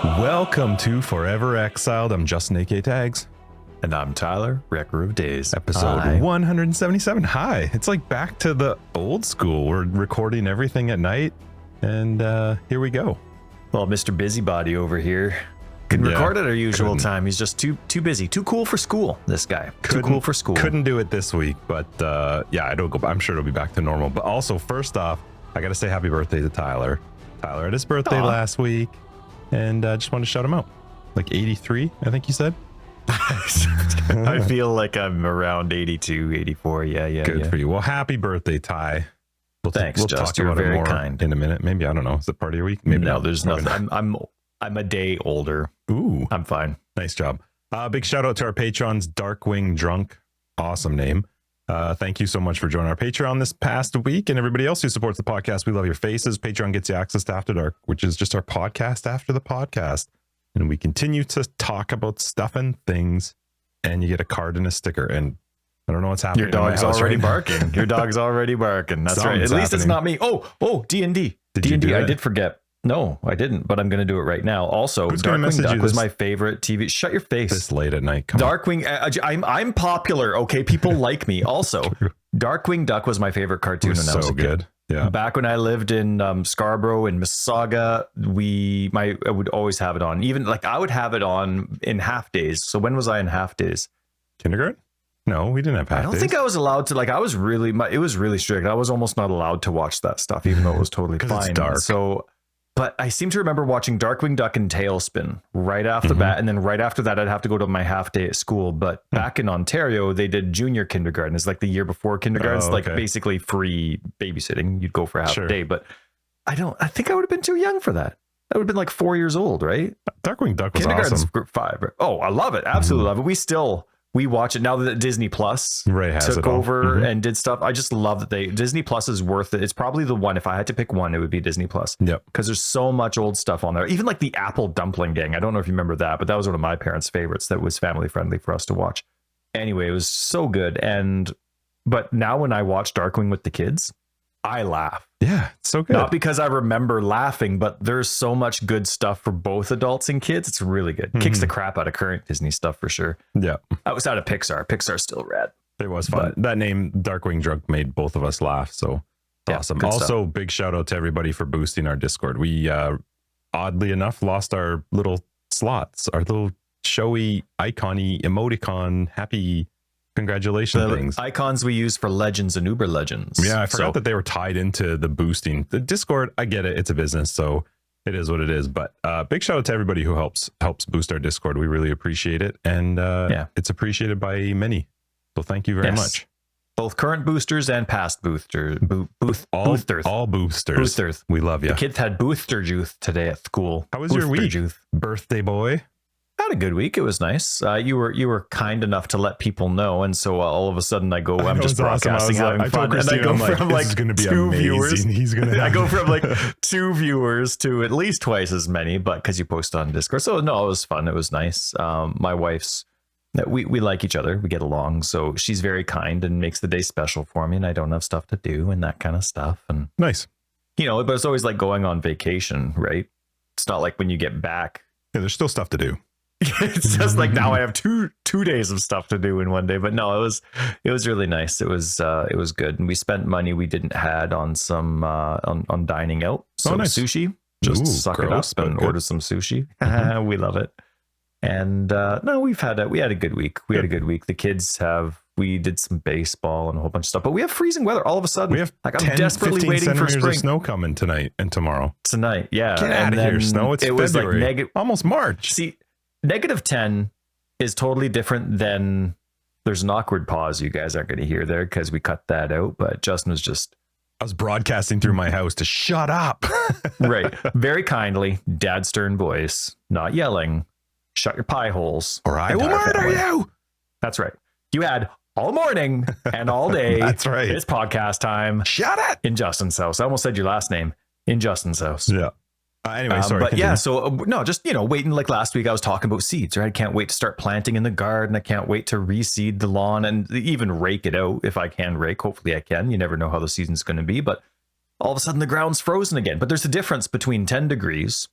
Welcome to Forever Exiled. I'm Justin, aka Tags. And I'm Tyler, Wrecker of Days. Episode Hi. 177. Hi. It's like back to the old school. We're recording everything at night, and here we go. Well, Mr. Busybody over here couldn't record at our usual time. He's just too busy. Too cool for school, this guy. Too cool for school. Couldn't do it this week, but yeah, I'm sure it'll be back to normal. But also, first off, I got to say happy birthday to Tyler. Tyler had his birthday last week, and I just wanted to shout him out. Like 83, I think you said. I feel like I'm around 82, 84. Yeah. Good for you. Well, happy birthday, Ty. Thanks, we'll Just. talk You're about very it more kind. in a minute. Maybe, I don't know. Is it part of your week? Maybe no, not. there's nothing. I'm a day older. Ooh, I'm fine. Nice job. Big shout out to our patrons, Darkwing Drunk. Awesome name. Thank you so much for joining our Patreon this past week, and everybody else who supports the podcast. We love your faces. Patreon gets you access to After Dark, which is just our podcast after the podcast. And we continue to talk about stuff and things, and you get a card and a sticker. And I don't know what's happening. Your dog's already barking. Your dog's already barking. That's right. At least it's not me. Oh, D&D. D&D. I did forget. No, I didn't, but I'm going to do it right now. Also, Darkwing Duck was my favorite TV. Shut your face. This late at night. Darkwing. I'm popular. Okay, people like me. Also, Darkwing Duck was my favorite cartoon when I was a kid. Yeah. Back when I lived in Scarborough and Mississauga, I would always have it on. Even like I would have it on in half days. So when was I in half days? Kindergarten? No, we didn't have half days. I don't think I was allowed to. Like I was it was really strict. I was almost not allowed to watch that stuff, even though it was totally fine. It's dark. So, but I seem to remember watching Darkwing Duck and Tailspin right off the bat, and then right after that, I'd have to go to my half day at school. But back in Ontario, they did junior kindergarten. It's like the year before kindergarten. It's like basically free babysitting. You'd go for half a day, but I think I would have been too young for that. I would have been like 4 years old, right? Darkwing Duck was Kindergarten's awesome. Group 5. Oh, I love it. Absolutely love it. We watch it now that Disney Plus took over and did stuff. I just love that Disney Plus is worth it. It's probably the one. If I had to pick one, it would be Disney Plus. Yep. Because there's so much old stuff on there. Even like the Apple Dumpling Gang. I don't know if you remember that, but that was one of my parents' favorites. That was family friendly for us to watch. Anyway, it was so good. But now when I watch Darkwing with the kids, I laugh. Yeah, it's so good. Not because I remember laughing, but there's so much good stuff for both adults and kids. It's really good. Kicks the crap out of current Disney stuff for sure. Yeah. That was out of Pixar. Pixar's still rad. It was fun. That name, Darkwing Drunk, made both of us laugh. So awesome. Also, big shout out to everybody for boosting our Discord. We, oddly enough, lost our little slots, our little showy, icon-y, emoticon, happy congratulations things. Icons we use for legends and uber legends. Yeah, I forgot that they were tied into the boosting. The Discord, I get it, it's a business, so it is what it is. But big shout out to everybody who helps boost our Discord. We really appreciate it, and it's appreciated by many. So thank you very much. Both current boosters and past boosters. All boosters. We love you. The kids had booster juice today at school. How was your week, birthday boy? Had a good week. It was nice. You were kind enough to let people know, and so all of a sudden I go, I'm just broadcasting, having fun, and I go from like 2 viewers. I go from like 2 viewers to at least twice as many, but because you post on Discord. So no, it was fun. It was nice. My wife's, we like each other. We get along. So she's very kind and makes the day special for me, and I don't have stuff to do and that kind of stuff. And nice, but it's always like going on vacation, right? It's not like when you get back. Yeah, there's still stuff to do. It's just like now I have two days of stuff to do in one day, but no, it was really nice. It was good, and we spent money we didn't had on some on dining out. So nice. Sushi, just suck it up and order some sushi. We love it. And no, we had a good week. We had a good week. The kids we did some baseball and a whole bunch of stuff, but we have freezing weather all of a sudden. We have like I'm desperately waiting for spring. Of snow coming tonight and tomorrow. Tonight, yeah. Get out of here, snow. It February. Was like negative, almost March. See. -10 is totally different than there's an awkward pause you guys aren't going to hear there because we cut that out, but Justin was I was broadcasting through my house to shut up. Right. Very kindly, dad stern voice, not yelling, shut your pie holes or I will murder you. That's right. You had all morning and all day. That's right. It's podcast time. Shut it. In Justin's house. I almost said your last name. In Justin's house. Yeah. Anyway, sorry. But continue. Yeah, so no, just, waiting like last week I was talking about seeds, right? I can't wait to start planting in the garden. I can't wait to reseed the lawn and even rake it out if I can rake. Hopefully I can. You never know how the season's going to be, but all of a sudden the ground's frozen again. But there's a difference between 10 degrees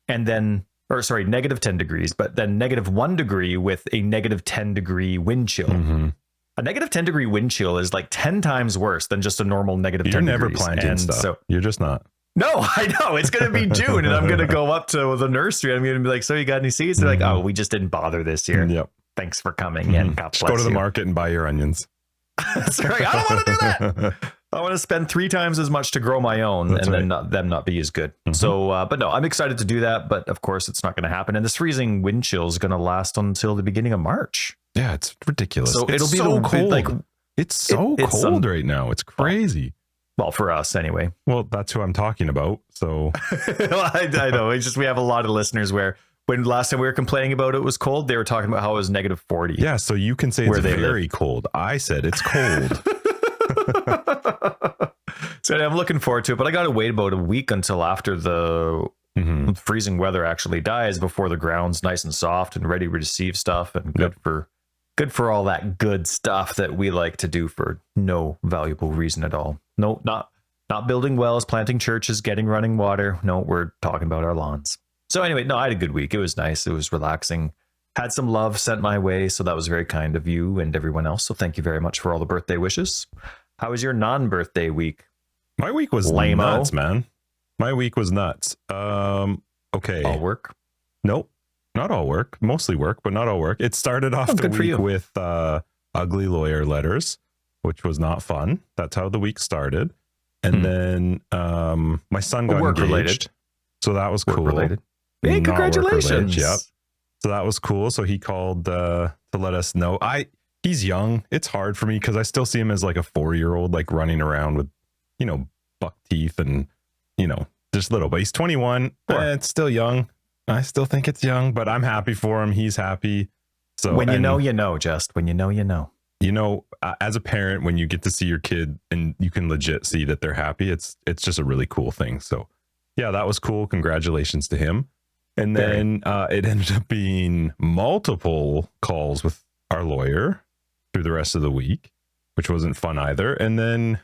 and then or sorry, negative 10 degrees, but then negative 1 degree with a negative 10 degree wind chill. Mm-hmm. A negative 10 degree wind chill is like 10 times worse than just a normal negative 10 degrees. You're never planting stuff. So, you're just not. No, I know. It's going to be June and I'm going to go up to the nursery. I'm going to be like, so you got any seeds? They're like, oh, we just didn't bother this year. Yep. Thanks for coming in. God just go to the market and buy your onions. Sorry, I don't want to do that. I want to spend 3 times as much to grow my own. That's and right. Then them not be as good. Mm-hmm. So, but no, I'm excited to do that. But of course, it's not going to happen. And this freezing wind chill is going to last until the beginning of March. Yeah, it's ridiculous. So it'll be so cold. Like, it's so cold right now. It's crazy. Well, for us anyway. Well, that's who I'm talking about. So I know. It's just we have a lot of listeners where when last time we were complaining about it was cold, they were talking about how it was negative 40. Yeah, so you can say it's very cold. I said it's cold. So I'm looking forward to it, but I got to wait about a week until after the freezing weather actually dies before the ground's nice and soft and ready to receive stuff and good for all that good stuff that we like to do for no valuable reason at all. No, not building wells, planting churches, getting running water. No, we're talking about our lawns. So anyway, no, I had a good week. It was nice. It was relaxing. Had some love sent my way, so that was very kind of you and everyone else. So thank you very much for all the birthday wishes. How was your non-birthday week? My week was nuts, man. My week was nuts. Okay. All work? Nope. Not all work. Mostly work, but not all work. It started off the week with ugly lawyer letters, which was not fun. That's how the week started. And then my son got engaged. Related. So that was cool. Related. Hey, congratulations. Yep. So that was cool. So he called to let us know. He's young. It's hard for me because I still see him as like a 4-year-old, like running around with, buck teeth and, just little. But he's 21. It's still young. I still think it's young, but I'm happy for him. He's happy. So when you know, just when you know. As a parent, when you get to see your kid and you can legit see that they're happy, it's just a really cool thing. So yeah, that was cool. Congratulations to him. And then it ended up being multiple calls with our lawyer through the rest of the week, which wasn't fun either. And then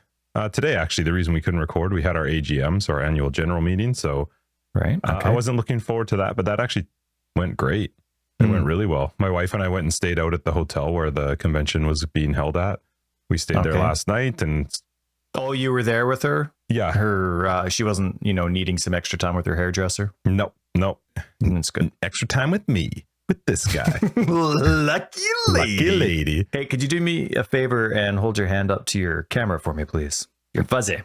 today, actually, the reason we couldn't record, we had our AGM, so our annual general meeting. So right, okay. I wasn't looking forward to that, but that actually went great. It went really well. My wife and I went and stayed out at the hotel where the convention was being held at. We stayed there last night. And oh, you were there with her? Yeah. Her she wasn't, needing some extra time with her hairdresser? No. It's good. Extra time with me, with this guy. Lucky lady. Hey, could you do me a favor and hold your hand up to your camera for me, please? You're fuzzy.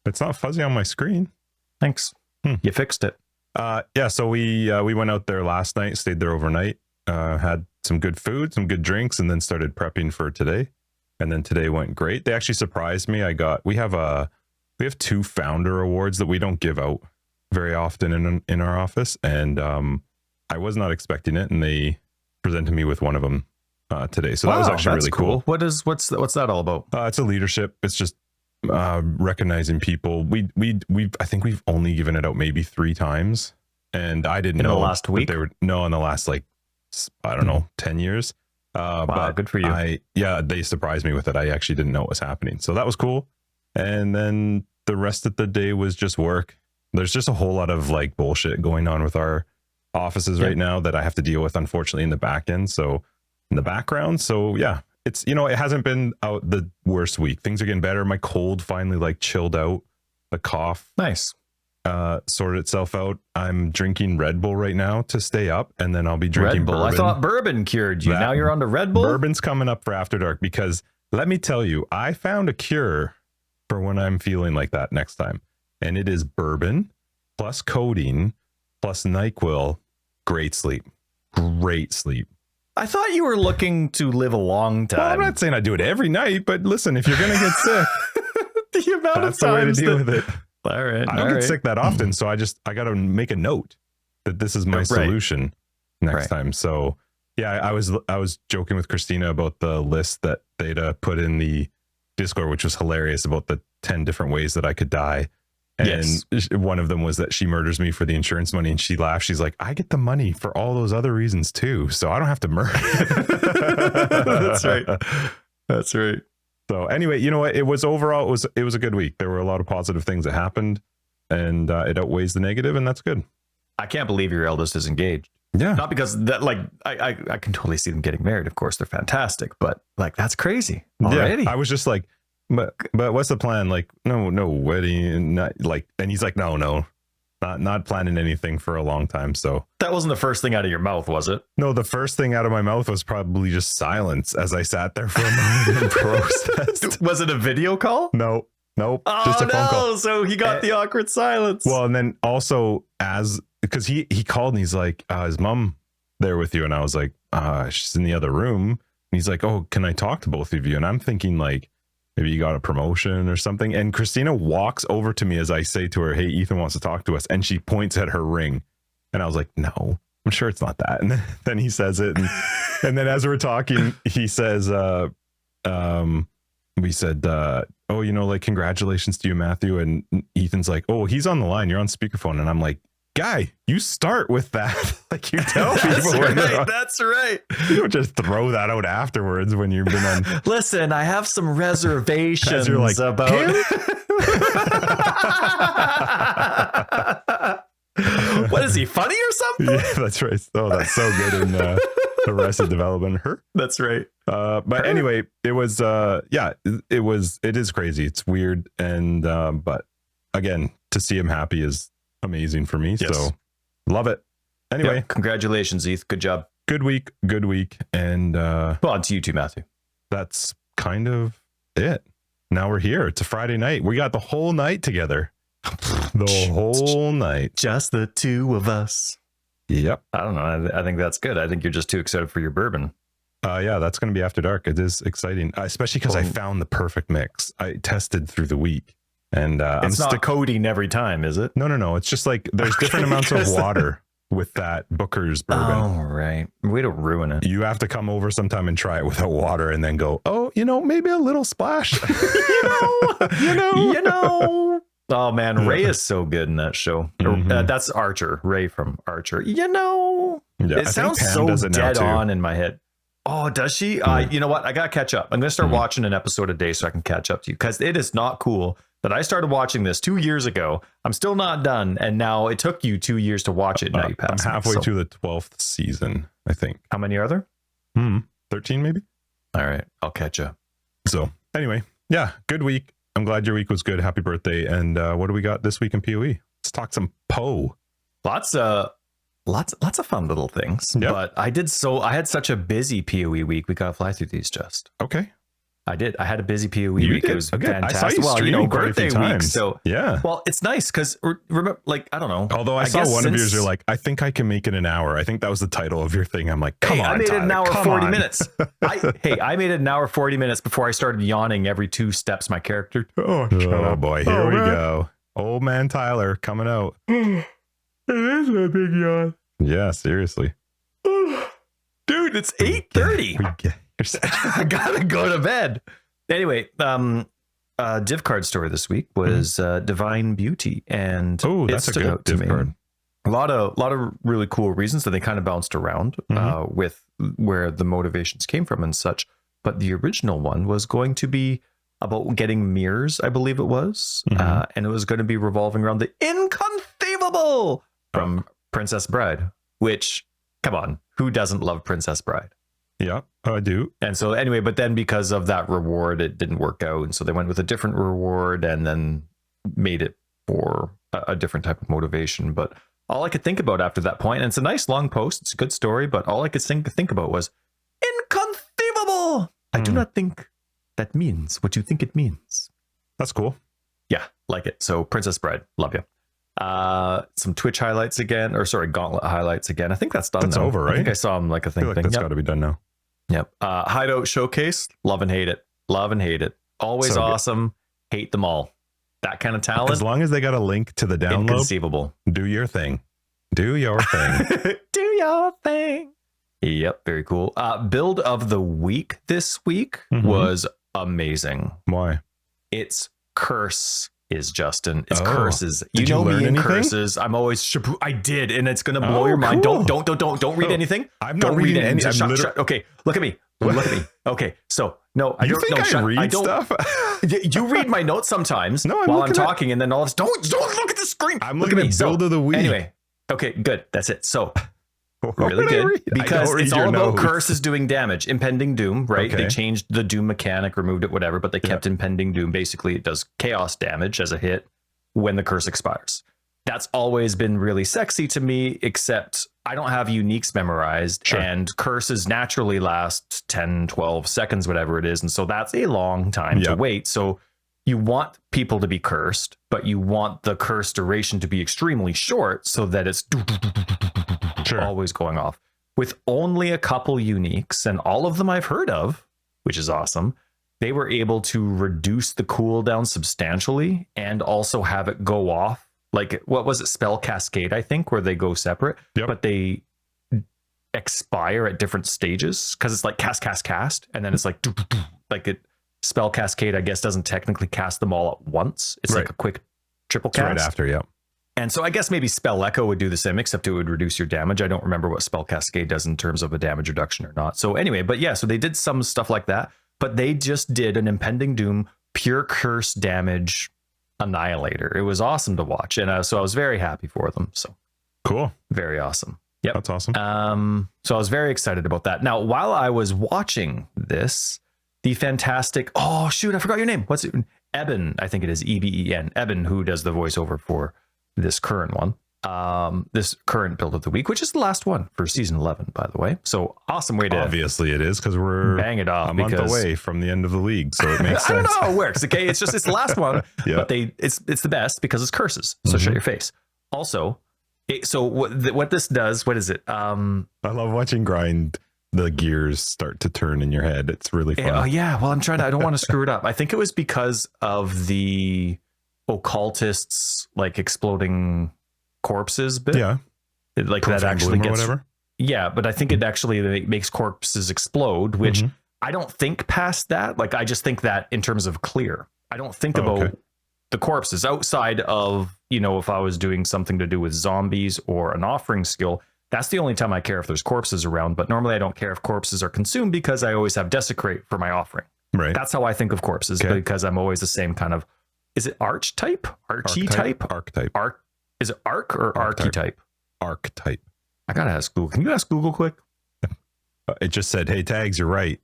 It's not fuzzy on my screen. Thanks. You fixed it. Yeah, so we went out there last night, stayed there overnight, had some good food, some good drinks, and then started prepping for today. And then today went great. They actually surprised me. We have 2 founder awards that we don't give out very often in our office, and I was not expecting it, and they presented me with one of them today. So that was actually really cool. What's that all about? It's a leadership. It's just recognizing people. I think we've only given it out maybe 3 times, and I didn't know in the last week. In the last 10 years. Wow, but good for you. They surprised me with it. I actually didn't know what was happening, so that was cool. And then the rest of the day was just work. There's just a whole lot of bullshit going on with our offices right now that I have to deal with, unfortunately, in the back end. So in the background. So yeah. It's, it hasn't been out the worst week. Things are getting better. My cold finally chilled out. The cough sorted itself out. I'm drinking Red Bull right now to stay up, and then I'll be drinking bourbon. I thought bourbon cured you. Now you're on to Red Bull? Bourbon's coming up for After Dark, because let me tell you, I found a cure for when I'm feeling like that next time. And it is bourbon plus codeine plus NyQuil. Great sleep. Great sleep. I thought you were looking to live a long time. Well, I'm not saying I do it every night, but listen, if you're going to get sick, the amount that's of the way to deal with it. All right. I don't get sick that often, so I got to make a note that this is my solution next time. So yeah, I was joking with Christina about the list that they'd put in the Discord, which was hilarious, about the 10 different ways that I could die. And one of them was that she murders me for the insurance money, and she laughed. She's like, I get the money for all those other reasons too, so I don't have to murder. That's right. So anyway, you know what? It was a good week. There were a lot of positive things that happened, and it outweighs the negative, and that's good. I can't believe your eldest is engaged. Yeah. Not because that, like, I can totally see them getting married. Of course, they're fantastic, but like, that's crazy already. Yeah, I was just like, but what's the plan? Like, no wedding, not like, and he's like, no, not planning anything for a long time. So that wasn't the first thing out of your mouth, was it? No, the first thing out of my mouth was probably just silence as I sat there for a moment and processed. Was it a video call? Nope. Oh, just a phone call. So he got the awkward silence. Well, and then also because he called and he's like, is mom there with you? And I was like, she's in the other room. And he's like, oh, can I talk to both of you? And I'm thinking like, maybe you got a promotion or something. And Christina walks over to me as I say to her, hey, Ethan wants to talk to us. And she points at her ring. And I was like, no, I'm sure it's not that. And then he says it. And then as we're talking, he says, we said, oh, like, congratulations to you, Matthew. And Ethan's like, oh, he's on the line. You're on speakerphone. And I'm like, guy, you start with that. Like, you tell people. That's right. You don't just throw that out afterwards when you've been on. Listen, I have some reservations you're like, about him? What is he, funny or something? Yeah, that's right. Oh, that's so good in Arrested Development. Her. That's right. But anyway, it is crazy. It's weird. And but again, to see him happy is amazing for me. Yes. So love it. Anyway, congratulations, Eth. Good job. Good week. And well, on to you too, Matthew. That's kind of it. Now we're here. It's a Friday night. We got the whole night together. The whole night. Just the two of us. Yep. I don't know. I think that's good. I think you're just too excited for your bourbon. Yeah, that's going to be after dark. It is exciting, especially because I found the perfect mix. I tested through the week. And it's not codeine every time, is it? No. It's just like there's different amounts of water with that Booker's bourbon. Oh, right. Way to ruin it. You have to come over sometime and try it without water and then go, oh, maybe a little splash. you know. Oh, man. Ray is so good in that show. Mm-hmm. That's Archer. Ray from Archer. Yeah, it sounds so dead on in my head. Oh, does she? You know what? I got to catch up. I'm going to start watching an episode a day so I can catch up to you, because it is not cool that I started watching this 2 years ago. I'm still not done. And now it took you 2 years to watch it. Now you passed. I'm halfway to the 12th season, I think. How many are there? 13 maybe. All right. I'll catch up. So anyway, yeah, good week. I'm glad your week was good. Happy birthday. And what do we got this week in PoE? Let's talk some PoE. Lots of fun little things. Yep. But I had such a busy PoE week. We got to fly through these just. Okay. I did. I had a busy PoE week. Did? It was fantastic. I saw you streaming birthday week. So yeah. Well, it's nice because remember, like, I don't know. Although I saw one of yours, you're like, I think I can make it an hour. I think that was the title of your thing. I'm like, come on, I made Tyler, it an hour 40 minutes. I made it an hour 40 minutes before I started yawning every 2 steps. My character. Oh boy, here we go. Old man Tyler coming out. It is a big yawn. Yeah, seriously. Dude, it's 8:30. I gotta go to bed. Anyway, div card story this week was Divine Beauty, and that's a good div card. A lot of really cool reasons that they kind of bounced around with where the motivations came from and such. But the original one was going to be about getting mirrors, I believe it was, and it was going to be revolving around the Inconceivable from Princess Bride. Which, come on, who doesn't love Princess Bride? Yeah, I do. And so anyway, but then because of that reward, it didn't work out. And so they went with a different reward and then made it for a different type of motivation. But all I could think about after that point, and it's a nice long post, it's a good story, but all I could think about was Inconceivable. I do not think that means what you think it means. That's cool. Yeah, like it. So Princess Bride, love you. Some Twitch highlights again, or sorry, Gauntlet highlights again. I think that's done. That's over, right? I think I saw them like a thing. I feel like that's got to be done now. Yep. Hideout Showcase, love and hate it. Love and hate it. Always so awesome. Good. Hate them all. That kind of talent. As long as they got a link to the download. Inconceivable. Do your thing. Do your thing. Do your thing. Yep. Very cool. Build of the week this week was amazing. Why? It's Curse is Justin. It's curses. Did you know me in curses. I'm always I did, and it's gonna blow your mind. Cool. Don't read anything. I'm not reading anything. Shut. Okay, look at me. Look at me. Okay, so no, I don't think I read stuff. You read my notes sometimes while I'm talking, and then all of this. Don't look at the screen. I'm looking at build of the week. Anyway, Okay, good. That's it. So really good, because it's all about curses doing damage. Impending Doom, right? Okay. They changed the Doom mechanic, removed it, whatever, but they kept Impending Doom. Basically, it does chaos damage as a hit when the curse expires. That's always been really sexy to me, except I don't have uniques memorized, and curses naturally last 10, 12 seconds, whatever it is. And so that's a long time to wait. So you want people to be cursed, but you want the curse duration to be extremely short so that it's always going off. With only a couple uniques, and all of them I've heard of, which is awesome, they were able to reduce the cooldown substantially and also have it go off. Like, what was it? Spell Cascade, I think, where they go separate, but they expire at different stages, because it's like cast, and then it's like it. Spell Cascade, I guess, doesn't technically cast them all at once. It's like a quick triple cast. Right after, And so I guess maybe Spell Echo would do the same, except it would reduce your damage. I don't remember what Spell Cascade does in terms of a damage reduction or not. So anyway, but yeah, so they did some stuff like that, but they just did an Impending Doom pure curse damage annihilator. It was awesome to watch, and so I was very happy for them. So cool, very awesome. Yep, that's awesome. So I was very excited about that. Now, while I was watching this, the fantastic, oh shoot, I forgot your name. What's it? Eben, I think it is Eben. Eben, who does the voiceover for this current one, this current build of the week, which is the last one for season 11, by the way. So awesome way to, obviously it is, because we're bang it off a month away from the end of the league, so it makes sense. I don't know how it works. Okay, it's the last one, but it's the best because it's curses. So shut your face. Also, what this does, what is it? I love watching Grind. The gears start to turn in your head. It's really fun. Oh yeah. Well, I don't want to screw it up. I think it was because of the occultists like exploding corpses bit. Yeah. Like that actually gets whatever. Yeah, but I think it actually makes corpses explode, which I don't think past that. Like, I just think that in terms of clear. I don't think about the corpses outside of, if I was doing something to do with zombies or an offering skill. That's the only time I care if there's corpses around, but normally I don't care if corpses are consumed because I always have desecrate for my offering. Right. That's how I think of corpses, because I'm always the same kind of, is it archetype? Archetype? Archetype. Is it arc or archetype? Archetype. I gotta ask Google. Can you ask Google quick? It just said, hey, tags, you're right.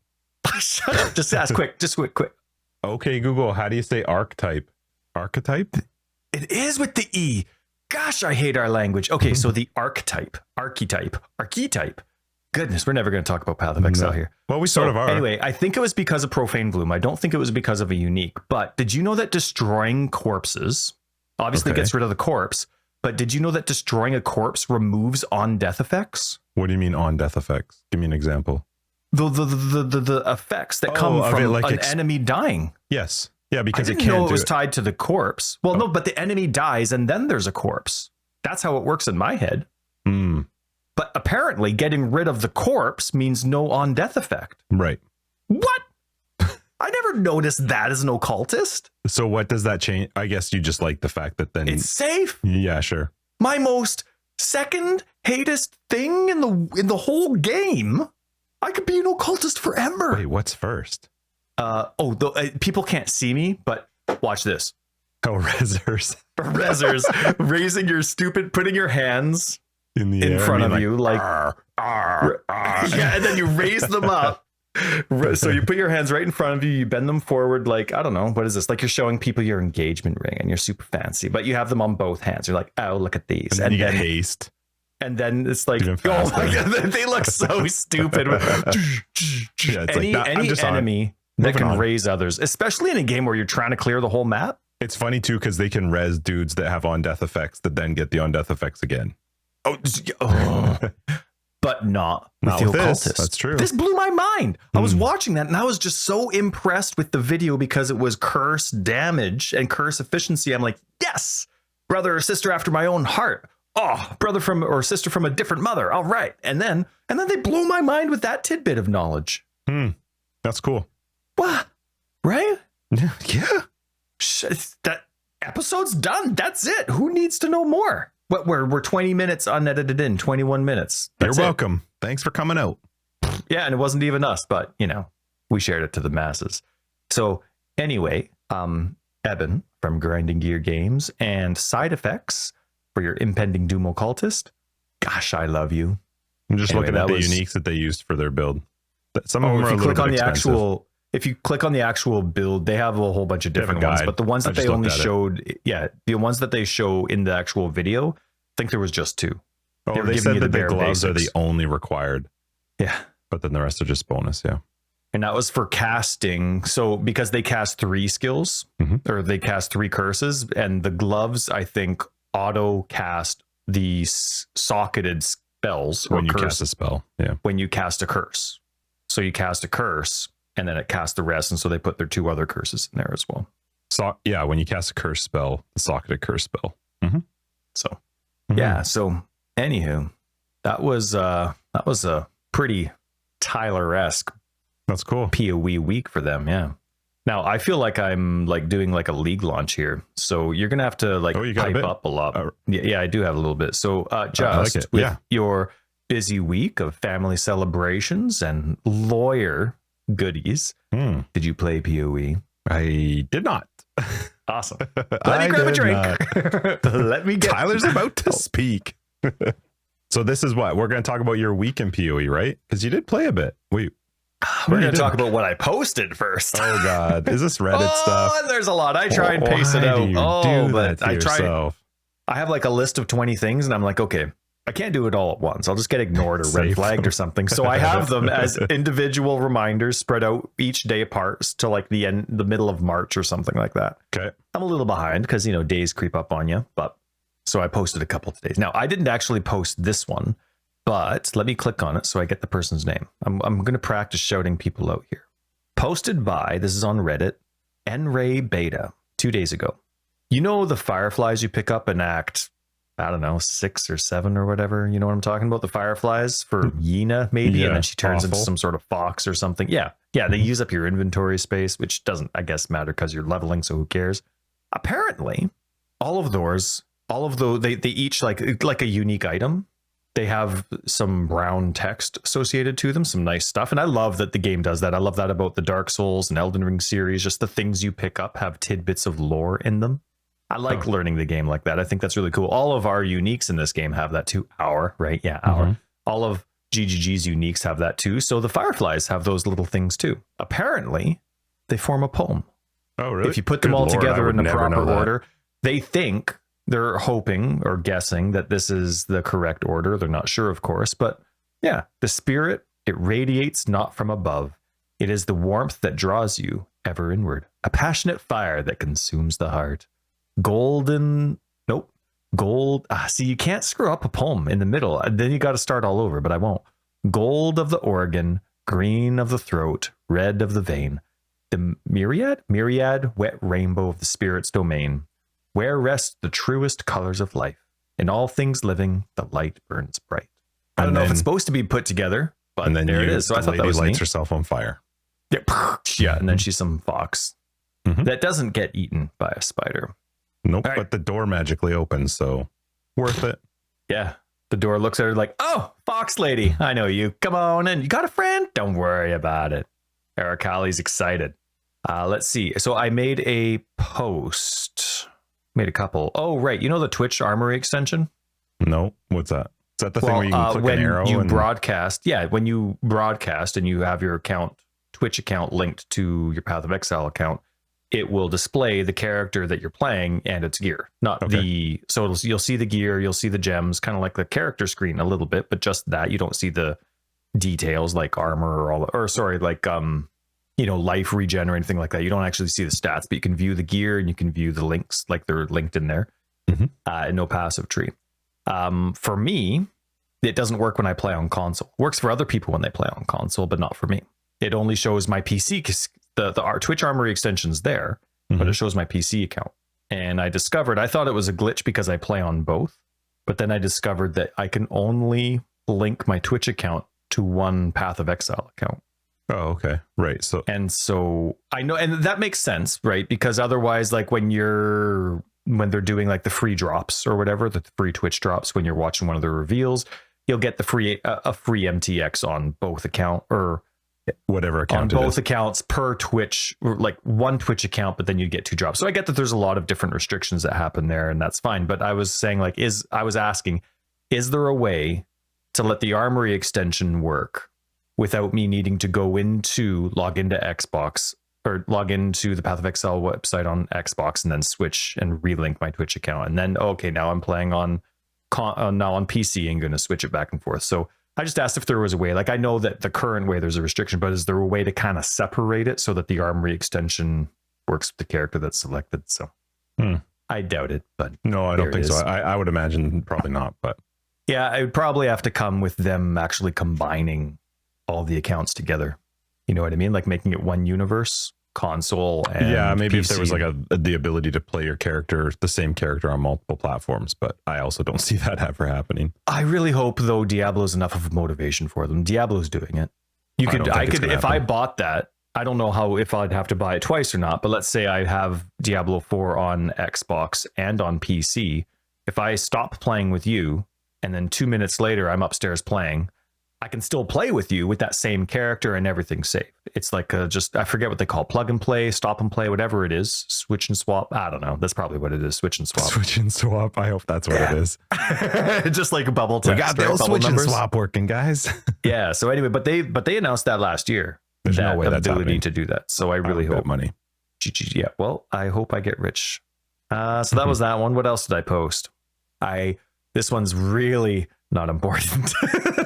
Shut up. Just ask quick. Just quick. Okay, Google, how do you say archetype? Archetype? It is with the E. Gosh, I hate our language. Okay, so the archetype. Goodness, we're never going to talk about Path of Exile here. Well, we sort of are. Anyway, I think it was because of Profane Bloom. I don't think it was because of a unique. But did you know that destroying corpses obviously gets rid of the corpse? But did you know that destroying a corpse removes on-death effects? What do you mean on-death effects? Give me an example. The effects that come from an enemy dying. Yes. Yeah, because I didn't know it was tied to the corpse. Well, no, but the enemy dies and then there's a corpse. That's how it works in my head. But apparently getting rid of the corpse means no on-death effect. Right. What? I never noticed that as an occultist. So what does that change? I guess you just like the fact that then it's safe. Yeah, sure. My most second hatest thing in the whole game. I could be an occultist forever. Wait, what's first? People can't see me, but watch this. Oh, Rezzers. Rezzers, putting your hands in the air, front of you, like, yeah, and then you raise them up. So you put your hands right in front of you, you bend them forward, like, I don't know, what is this? Like you're showing people your engagement ring and you're super fancy, but you have them on both hands. You're like, oh, look at these. And then you get haste. And then it's like, oh my God, they look so stupid. Any enemy that can raise others, especially in a game where you're trying to clear the whole map. It's funny too, because they can res dudes that have on-death effects that then get the on-death effects again. But not with the occultist. That's true. This blew my mind. I was watching that and I was just so impressed with the video because it was curse damage and curse efficiency. I'm like, yes, brother or sister after my own heart. Oh, brother from or sister from a different mother. All right. And then they blew my mind with that tidbit of knowledge. That's cool. What? Right? Yeah. That episode's done. That's it. Who needs to know more? What we're 20 minutes unedited in, 21 minutes. You're welcome. Thanks for coming out. Yeah, and it wasn't even us, but we shared it to the masses. So anyway, Eben from Grinding Gear Games and Side Effects for your impending doom occultist. Gosh, I love you. I'm just looking at the uniques that they used for their build. Some of them are a little bit expensive. If you click on the actual build, they have a whole bunch of different ones, but the ones that they only showed, the ones that they show in the actual video, I think there was just 2. Oh, they said that the gloves are the only required. Yeah. But then the rest are just bonus, yeah. And that was for casting. So because they cast 3 skills, or they cast 3 curses, and the gloves, I think, auto cast the socketed spells when you cast a spell. Yeah. When you cast a curse. So you cast a curse, and then it casts the rest, and so they put their 2 other curses in there as well. So yeah, when you cast a curse spell, the socketed curse spell. So yeah. So anywho, that was a pretty Tyler-esque. That's cool. PoE week for them. Yeah. Now I feel like I'm like doing like a league launch here, so you're gonna have to like pipe up a lot. Yeah, I do have a little bit. So just with your busy week of family celebrations and lawyer goodies, did you play PoE? I did not. Awesome. Let me grab a drink. Let me get. Tyler's about to speak. So this is what we're going to talk about your week in PoE, right? Because you did play a bit. We're going to talk about what I posted first. Oh God, is this Reddit stuff? Oh, there's a lot. I try and pace it out. But I try. I have like a list of 20 things, and I'm like, okay, I can't do it all at once. I'll just get ignored or red flagged or something. So I have them as individual reminders spread out each day apart to like the middle of March or something like that. Okay. I'm a little behind because, days creep up on you, but so I posted a couple of days. Now I didn't actually post this one, but let me click on it so I get the person's name. I'm going to practice shouting people out here. Posted by, this is on Reddit, NRay Beta, 2 days ago. You know the fireflies you pick up in Act, I don't know, 6 or 7 or whatever. You know what I'm talking about? The fireflies for Yena, maybe, and then she turns into some sort of fox or something. Yeah, they use up your inventory space, which doesn't, I guess, matter because you're leveling, so who cares? Apparently, all of those, they each like a unique item. They have some brown text associated to them, some nice stuff. And I love that the game does that. I love that about the Dark Souls and Elden Ring series. Just the things you pick up have tidbits of lore in them. I like learning the game like that. I think that's really cool. All of our uniques in this game have that too. Right? Yeah, All of GGG's uniques have that too. So the fireflies have those little things too. Apparently, they form a poem. Oh, really? If you put them all together in the proper order, they're hoping or guessing that this is the correct order. They're not sure, of course, but yeah, the spirit, it radiates not from above. It is the warmth that draws you ever inward, a passionate fire that consumes the heart. Gold. See, you can't screw up a poem in the middle. Then you got to start all over, but I won't. Gold of the organ, green of the throat, red of the vein. The myriad, wet rainbow of the spirit's domain. Where rest the truest colors of life. In all things living, the light burns bright. I don't know if it's supposed to be put together, but and then there it is. So I thought that was lights neat. Herself on fire. Yeah, and then she's some fox that doesn't get eaten by a spider. Nope, right. But the door magically opens, so worth it. Yeah, the door looks at her like, "Oh, fox lady, I know you. Come on in. You got a friend? Don't worry about it." Arakali's excited. Let's see. So I made a post. Made a couple. Oh, right. You know the Twitch Armory extension? No. What's that? Is that the thing where you can click an arrow? When you broadcast, when you broadcast and you have your Twitch account linked to your Path of Exile account, it will display the character that you're playing and its gear. You'll see the gear, you'll see the gems, kind of like the character screen a little bit, but just that. You don't see the details like armor life regen or anything like that. You don't actually see the stats, but you can view the gear and you can view the links like they're linked in there. And no passive tree. For me, it doesn't work when I play on console. It works for other people when they play on console, but not for me. It only shows my PC because the Twitch Armory extension's there, but it shows my PC account. And I thought it was a glitch because I play on both, but then I discovered that I can only link my Twitch account to one Path of Exile account. Oh, okay. Right. So I know, and that makes sense, right? Because otherwise, like when they're doing like the free drops or whatever, the free Twitch drops, when you're watching one of the reveals, you'll get a free MTX on both account, or whatever account on both accounts per Twitch, or like one Twitch account, but then you get 2 drops. So I get that there's a lot of different restrictions that happen there, and that's fine. But I was saying, like, I was asking, is there a way to let the armory extension work without me needing to log into Xbox or log into the Path of Exile website on Xbox and then switch and relink my Twitch account, and then okay, now I'm playing on PC and going to switch it back and forth. So I just asked if there was a way. Like, I know that the current way there's a restriction, but is there a way to kind of separate it so that the armory extension works with the character that's selected? So I doubt it, but no, I don't think so. I would imagine probably not, but yeah, I would probably have to come with them actually combining all the accounts together. You know what I mean? Like making it one universe, console and yeah, maybe PC. if there was like the ability to play your character, the same character on multiple platforms, but I also don't see that ever happening. I really hope though Diablo's enough of a motivation for them. Diablo's doing it. I could if I bought that, I don't know if I'd have to buy it twice or not, but let's say I have Diablo 4 on Xbox and on PC. If I stop playing with you and then 2 minutes later I'm upstairs playing, I can still play with you with that same character and everything's safe. It's like I forget what they call plug and play, stop and play, whatever it is, switch and swap. I don't know. That's probably what it is. Switch and swap. Switch and swap. I hope that's what it is. Just like a bubble text. We got the old switch and swap working, guys. Yeah. So anyway, but they announced that last year. There's no way that's ability happening to do that. So I really hope money. Yeah. Well, I hope I get rich. So that was that one. What else did I post? This one's really not important,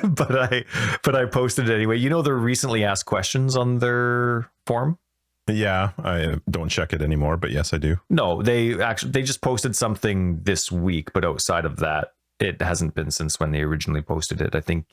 but I posted it anyway. You know, the recently asked questions on their forum. Yeah, I don't check it anymore, but yes, I do. No, they just posted something this week, but outside of that, it hasn't been since when they originally posted it. I think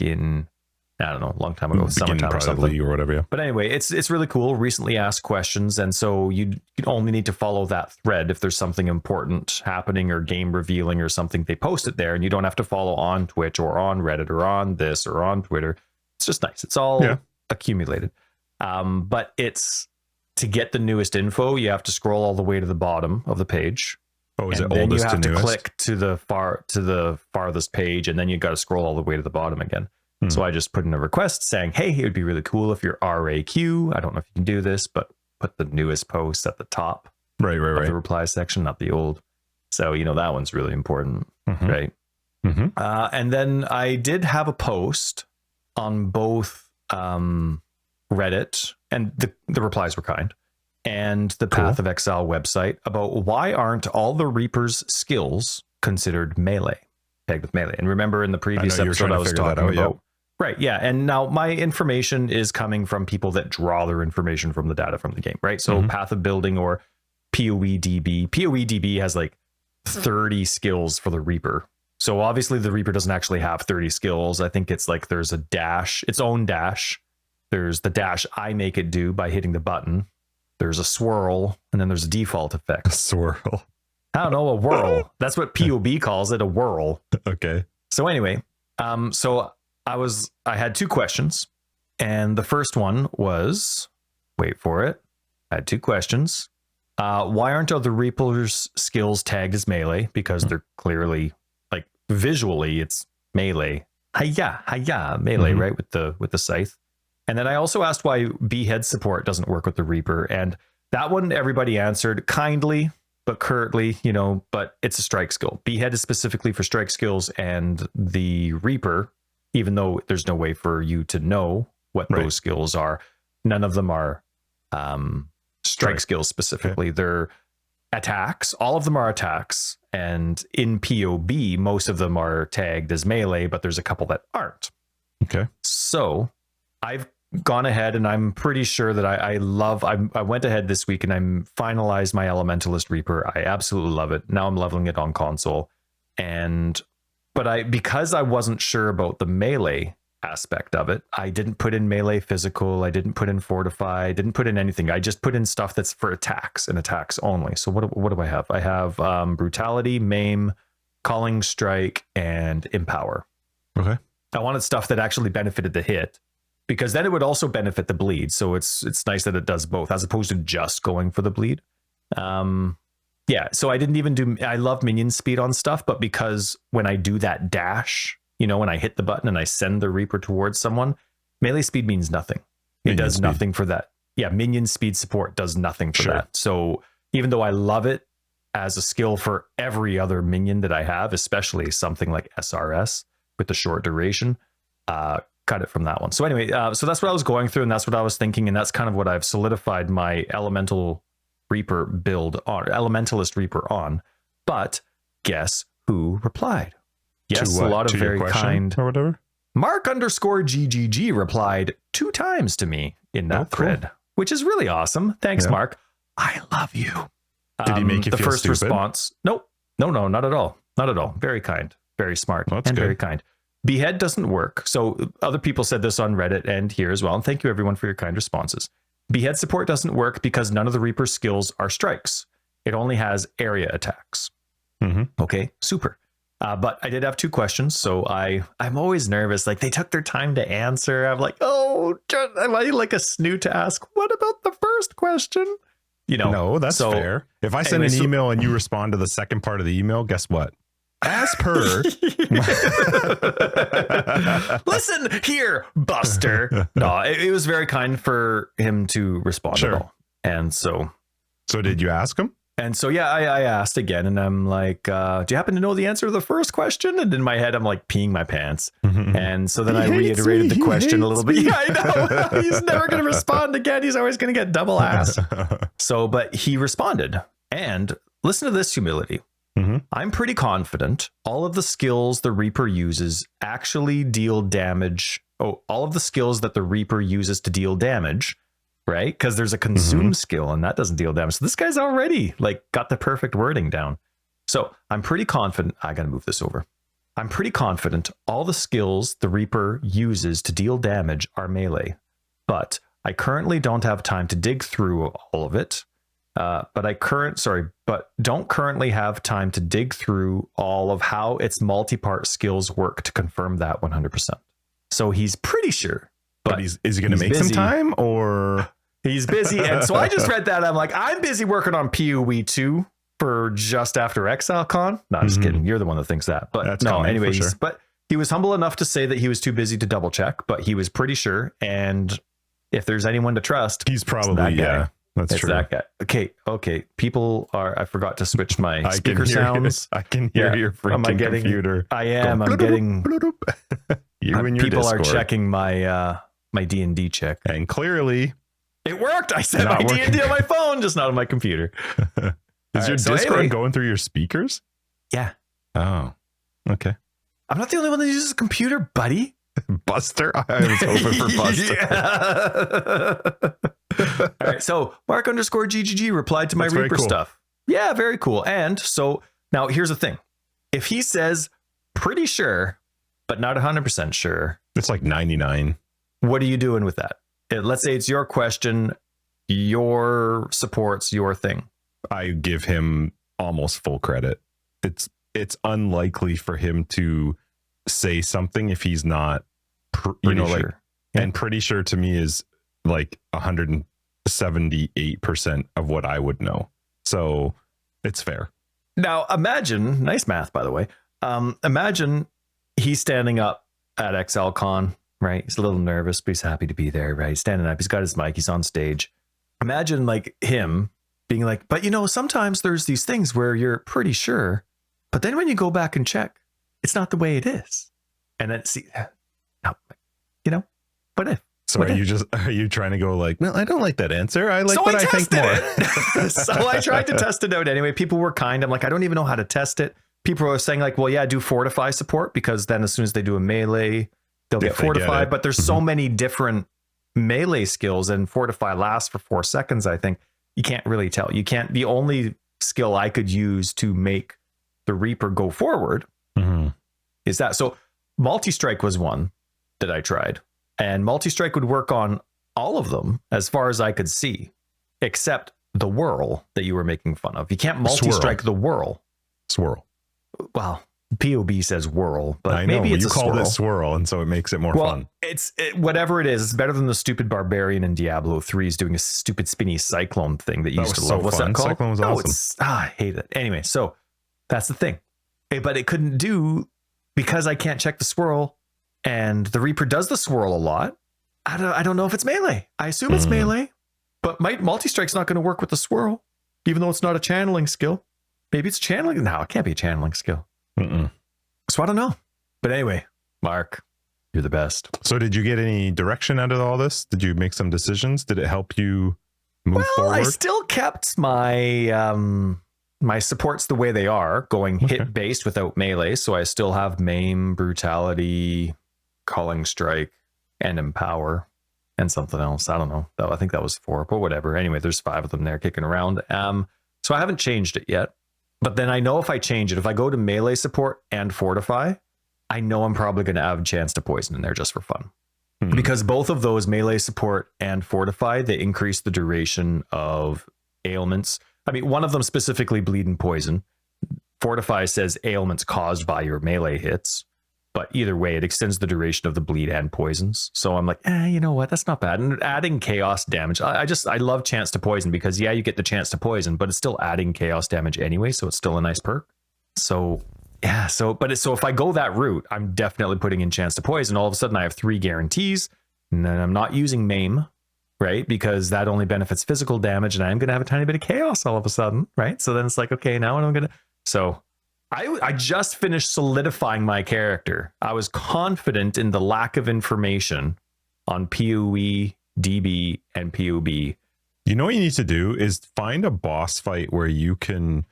I don't know, a long time ago, summertime or something, or whatever. Yeah. But anyway, it's really cool. Recently asked questions, and so you only need to follow that thread if there's something important happening or game revealing or something. They post it there, and you don't have to follow on Twitch or on Reddit or on this or on Twitter. It's just nice. It's all accumulated. But it's to get the newest info, you have to scroll all the way to the bottom of the page. Oh, is and it then oldest you have to to newest? click to the farthest page, and then you got to scroll all the way to the bottom again. So I just put in a request saying, hey, it would be really cool if you're RAQ. I don't know if you can do this, but put the newest post at the top right. of the reply section, not the old. So, that one's really important, right? Mm-hmm. And then I did have a post on both Reddit, and the replies were kind, and the Path of Exile website about why aren't all the Reaper's skills considered melee, pegged with melee. And remember in the previous episode I was talking about... Right, yeah. And now my information is coming from people that draw their information from the data from the game, right? So Path of Building or PoE DB has like 30 skills for the Reaper. So obviously the Reaper doesn't actually have 30 skills. I think it's like there's a dash, its own dash. There's the dash I make it do by hitting the button. There's a swirl, and then there's a default effect. A swirl. I don't know, a whirl. That's what POB calls it, a whirl. Okay. So anyway, I had 2 questions, and the first one was, wait for it. I had 2 questions. Why aren't other Reaper's skills tagged as melee? Because they're clearly, like, visually it's melee. Hiya, melee, right? With the scythe. And then I also asked why behead support doesn't work with the Reaper, and that one everybody answered kindly, but curtly, but it's a strike skill. Behead is specifically for strike skills, and the Reaper, even though there's no way for you to know what those skills are, none of them are strike skills specifically. Okay. They're attacks. All of them are attacks. And in POB, most of them are tagged as melee, but there's a couple that aren't. Okay. So I've gone ahead, and I'm pretty sure that I went ahead this week and I finalized my Elementalist Reaper. I absolutely love it. Now I'm leveling it on console. But because I wasn't sure about the melee aspect of it, I didn't put in melee physical. I didn't put in fortify. I didn't put in anything. I just put in stuff that's for attacks and attacks only. So what do I have? I have brutality, maim, calling strike, and empower. Okay. I wanted stuff that actually benefited the hit, because then it would also benefit the bleed. So it's nice that it does both, as opposed to just going for the bleed. Yeah, so I didn't even I love minion speed on stuff, but because when I do that dash, when I hit the button and I send the Reaper towards someone, melee speed means nothing. It does nothing for that. Yeah, minion speed support does nothing for that. So even though I love it as a skill for every other minion that I have, especially something like SRS with the short duration, cut it from that one. So anyway, so that's what I was going through, and that's what I was thinking, and that's kind of what I've solidified my Elemental Reaper build on, Elementalist Reaper on. But guess who replied? Yes, a lot of very kind or whatever. Mark_GGG replied 2 times to me in that thread, which is really awesome. Thanks, Mark. I love you. Did he make you the feel first stupid? Response? Nope. No, not at all. Not at all. Very kind, very smart, and good. Very kind. Behead doesn't work. So other people said this on Reddit and here as well. And thank you everyone for your kind responses. Behead support doesn't work because none of the Reaper's skills are strikes. It only has area attacks. Okay, super. But I did have 2 questions, so I'm always nervous. Like, they took their time to answer. I'm like, oh, am I like a snoot to ask? What about the first question? You know, no, that's fair. If I send an email and you respond to the second part of the email, guess what? As per. Listen here, Buster. No, it was very kind for him to respond at all. And so did you ask him? And so, yeah, I asked again, and I'm like, do you happen to know the answer to the first question? And in my head, I'm like peeing my pants. And so then I reiterated the question a little bit. Yeah, I know. He's never going to respond again. He's always going to get double ass. So, but he responded. And listen to this humility. I'm pretty confident all of the skills the Reaper uses actually deal damage. Oh, all of the skills that the Reaper uses to deal damage, right? Because there's a consume skill and that doesn't deal damage. So this guy's already like got the perfect wording down. So I'm pretty confident. I got to move this over. I'm pretty confident all the skills the Reaper uses to deal damage are melee, but I currently don't have time to dig through all of it. But don't currently have time to dig through all of how its multi-part skills work to confirm that 100%. So he's pretty sure, but is he going to make some time, or he's busy? And so I just read that. I'm like, I'm busy working on PoE 2 for just after Exile Con. No, I'm just kidding. You're the one that thinks that, but that's no, anyways, but he was humble enough to say that he was too busy to double check, but he was pretty sure. And if there's anyone to trust, he's probably, that's true. That guy. Okay. People are. I forgot to switch my speaker sounds. I can hear your freaking computer. I am. I'm getting. You and your people Discord are checking my my D&D check, and clearly it worked. I said my D&D on my phone, just not on my computer. Is your Discord going through your speakers? Yeah. Oh. Okay. I'm not the only one that uses a computer, buddy. Buster. I was hoping for Buster. All right, so Mark_GGG replied to my Reaper stuff. Yeah, very cool. And so now here's the thing. If he says pretty sure, but not 100% sure. It's like 99. What are you doing with that? Let's say it's your question, your support's your thing. I give him almost full credit. It's unlikely for him to say something if he's not, sure. And pretty sure to me is like 178% of what I would know. So it's fair. Now imagine, nice math, by the way. Imagine he's standing up at ExileCon, right? He's a little nervous, but he's happy to be there, right? He's standing up. He's got his mic. He's on stage. Imagine like him being like, but sometimes there's these things where you're pretty sure, but then when you go back and check, it's not the way it is. And then what if? So are you trying to go like, well, I don't like that answer. I like what I think more. So I tried to test it out anyway. People were kind. I'm like, I don't even know how to test it. People were saying like, well, yeah, do fortify support, because then as soon as they do a melee, they'll get fortified. But there's so many different melee skills, and fortify lasts for 4 seconds. I think you can't really tell. You can't. The only skill I could use to make the Reaper go forward is that. So multi-strike was one that I tried. And multi-strike would work on all of them as far as I could see, except the whirl that you were making fun of. You can't multi-strike the whirl. Swirl. Well, POB says whirl, but I know, maybe it's you call it swirl, and so it makes it more fun. It's whatever it is. It's better than the stupid barbarian in Diablo 3 is doing a stupid spinny cyclone thing that you used to love. What's that called? Cyclone was awesome. I hate it. Anyway, so that's the thing. But it couldn't do, because I can't check the swirl. And the Reaper does the swirl a lot. I don't know if it's melee. I assume it's melee, but multi-strike's not going to work with the swirl, even though it's not a channeling skill. Maybe it's channeling. No, it can't be a channeling skill. So I don't know. But anyway, Mark, you're the best. So did you get any direction out of all this? Did you make some decisions? Did it help you move forward? I still kept my my supports the way they are, going hit based without melee. So I still have maim, brutality, calling strike, and empower, and something else. I don't know. I think that was 4, but whatever. Anyway, there's 5 of them there kicking around. So I haven't changed it yet. But then I know if I change it, if I go to melee support and fortify, I know I'm probably going to have a chance to poison in there just for fun. Because both of those, melee support and fortify, they increase the duration of ailments. I mean, one of them specifically bleed and poison. Fortify says ailments caused by your melee hits. But either way, it extends the duration of the bleed and poisons. So I'm like, you know what? That's not bad. And adding chaos damage. I love chance to poison because, yeah, you get the chance to poison, but it's still adding chaos damage anyway. So it's still a nice perk. So, yeah. So if I go that route, I'm definitely putting in chance to poison. All of a sudden, I have 3 guarantees. And then I'm not using maim, right? Because that only benefits physical damage. And I'm going to have a tiny bit of chaos all of a sudden, right? So then it's like, okay, now what I'm going to... So... I just finished solidifying my character. I was confident in the lack of information on PoE, DB, and PoB. You know what you need to do is find a boss fight where you can